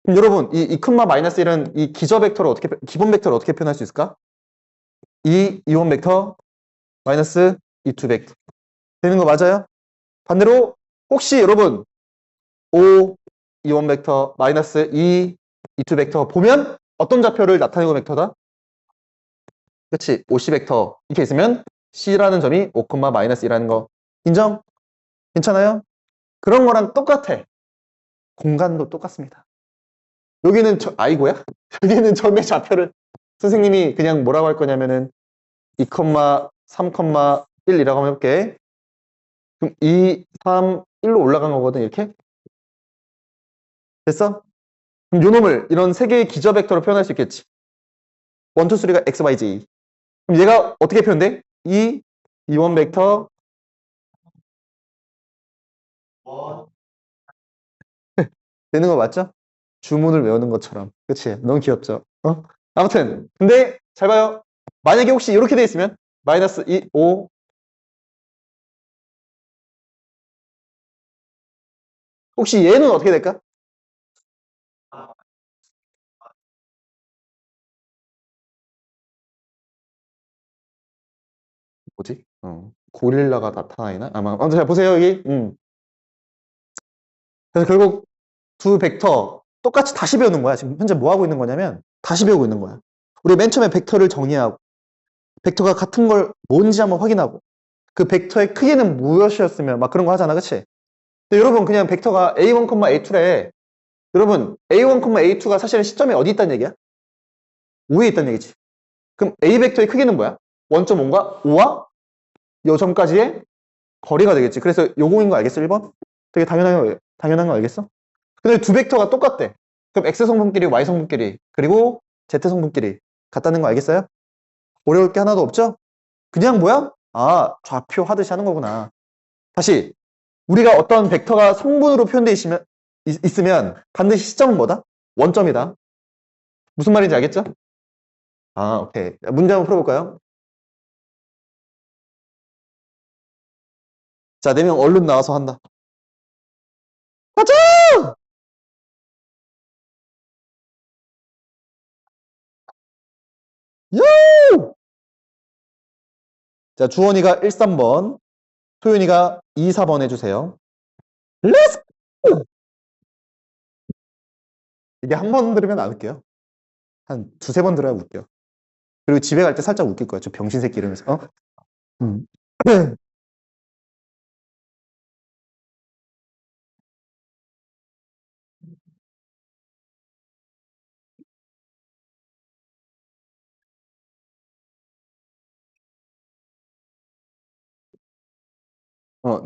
그럼 여러분, 이 콤마 마이너스 1은 이 기저 벡터를 어떻게, 기본 벡터를 어떻게 표현할 수 있을까? 이 이원 벡터 마이너스 이 두 벡터. 되는 거 맞아요? 반대로, 혹시 여러분, 5 이원 벡터 마이너스 2 이 두 벡터 보면 어떤 좌표를 나타내고 벡터다? 그치? OC 벡터. 이렇게 있으면 C라는 점이 5, 마이너스 1라는 거. 인정? 괜찮아요? 그런 거랑 똑같아. 공간도 똑같습니다. 여기는 아이고야? 여기는 점의 좌표를 선생님이 그냥 뭐라고 할 거냐면은 2, 3, 1이라고 한번 해볼게. 그럼 2, 3, 1로 올라간 거거든, 이렇게? 됐어? 그럼 요 놈을 이런 세 개의 기저 벡터로 표현할 수 있겠지. 1, 2, 3가 x, y, z. 그럼 얘가 어떻게 표현돼? 이 이원 벡터 되는 거 맞죠? 주문을 외우는 것처럼. 그치? 너무 귀엽죠? 어? 아무튼 근데 잘 봐요. 만약에 혹시 이렇게 돼 있으면 마이너스 2, 5 혹시 얘는 어떻게 될까? 뭐지? 고릴라가 나타나나? 아마 먼저 잘 보세요 여기. 그래서 결국 두 벡터 똑같이 다시 배우는 거야. 지금 현재 뭐 하고 있는 거냐면 다시 배우고 있는 거야. 우리 맨 처음에 벡터를 정의하고 벡터가 같은 걸 뭔지 한번 확인하고 그 벡터의 크기는 무엇이었으면 막 그런 거 하잖아, 그치? 근데 여러분 그냥 벡터가 A1, A2래. 여러분 A1, A2가 사실은 시점이 어디 있다는 얘기야? 5에 있다는 얘기지. 그럼 A 벡터의 크기는 뭐야? 1.5과 5와 요 점까지의 거리가 되겠지. 그래서 요거인 거 알겠어? 1번? 되게 당연한 거 알겠어? 근데 두 벡터가 똑같대. 그럼 X 성분끼리 Y 성분끼리 그리고 Z 성분끼리 같다는 거 알겠어요? 어려울 게 하나도 없죠? 그냥 뭐야? 아, 좌표 하듯이 하는 거구나. 다시 우리가 어떤 벡터가 성분으로 표현되어 있으면 반드시 시점은 뭐다? 원점이다. 무슨 말인지 알겠죠? 아, 오케이. 문제 한번 풀어볼까요? 자, 4명 얼른 나와서 한다. 가자! 요! 자, 주원이가 1, 3번, 소윤이가 2, 4번 해주세요. 렛츠 고! 이게 한 번 들으면 안 웃겨요. 한 두세 번 들어야 웃겨. 그리고 집에 갈 때 살짝 웃길 거야. 저 병신 새끼 이러면서. 어? 음.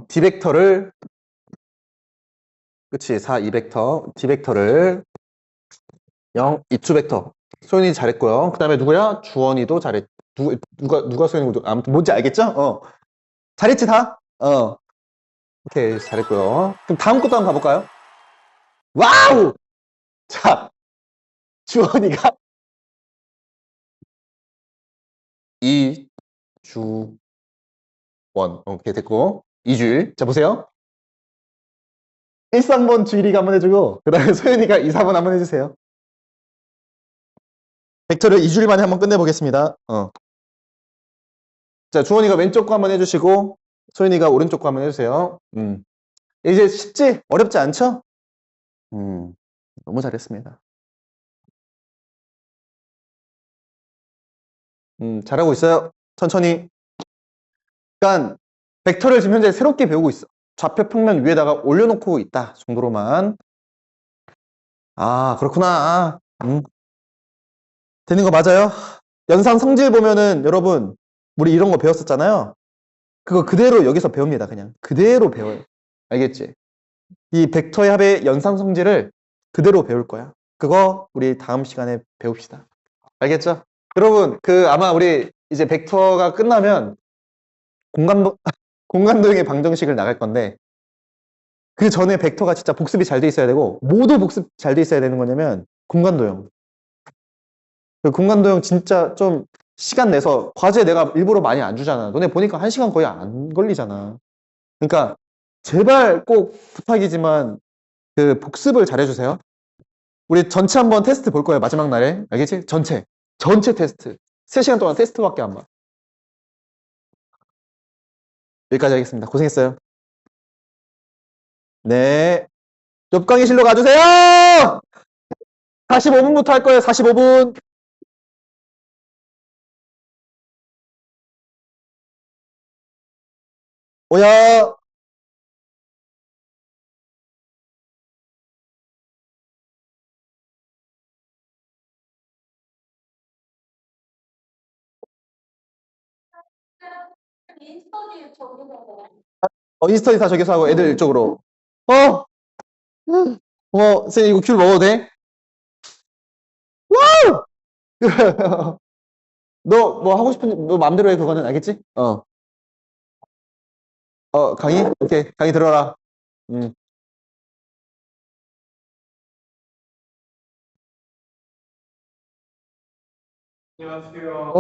D벡터를, 그치, 4, 2벡터, D벡터를 0, 이투 벡터. 소연이 잘했고요. 그 다음에 누구야? 주원이도 잘했, 누가 소연이고, 아무튼 뭔지 알겠죠? 잘했지, 다? 오케이, 잘했고요. 그럼 다음 것도 한번 가볼까요? 와우! 자, 주원이가 2, 주, 원. 오케이, 됐고. 2주일. 자, 보세요. 1, 3번 주일이가 한번 해주고, 그 다음에 소연이가 2, 4번 한번 해주세요. 벡터를 2주일 만에 한번 끝내보겠습니다. 자, 주원이가 왼쪽 거 한번 해주시고, 소연이가 오른쪽 거 한번 해주세요. 이제 쉽지? 어렵지 않죠? 너무 잘했습니다. 잘하고 있어요. 천천히. 그러니까 벡터를 지금 현재 새롭게 배우고 있어. 좌표 평면 위에다가 올려놓고 있다 정도로만. 아, 그렇구나. 되는 거 맞아요? 연산 성질 보면은 여러분 우리 이런 거 배웠었잖아요. 그거 그대로 여기서 배웁니다. 그냥 그대로 배워요. 알겠지? 이 벡터의 합의 연산 성질을 그대로 배울 거야. 그거 우리 다음 시간에 배웁시다. 알겠죠? 여러분 아마 우리 이제 벡터가 끝나면 공간도형의 방정식을 나갈 건데 그 전에 벡터가 진짜 복습이 잘 돼 있어야 되고 모두 복습 잘 돼 있어야 되는 거냐면 공간도형. 그 공간도형 진짜 좀 시간 내서 과제 내가 일부러 많이 안 주잖아. 너네 보니까 1시간 거의 안 걸리잖아. 그러니까 제발 꼭 부탁이지만 그 복습을 잘 해주세요. 우리 전체 한번 테스트 볼 거예요. 마지막 날에. 알겠지? 전체 테스트. 3시간 동안 테스트밖에 안 봐. 여기까지 하겠습니다. 고생했어요. 네. 옆 강의실로 가주세요! 45분부터 할 거예요. 45분. 오야. 인스턴트 다 저기서 하고 애들 이쪽으로. 어? 쌤 이거 귤 먹어도 돼? 너 뭐 하고 싶은, 너 맘대로 해, 그거는. 알겠지? 강의? 오케이. 강의 들어라. 음. 안녕하세요.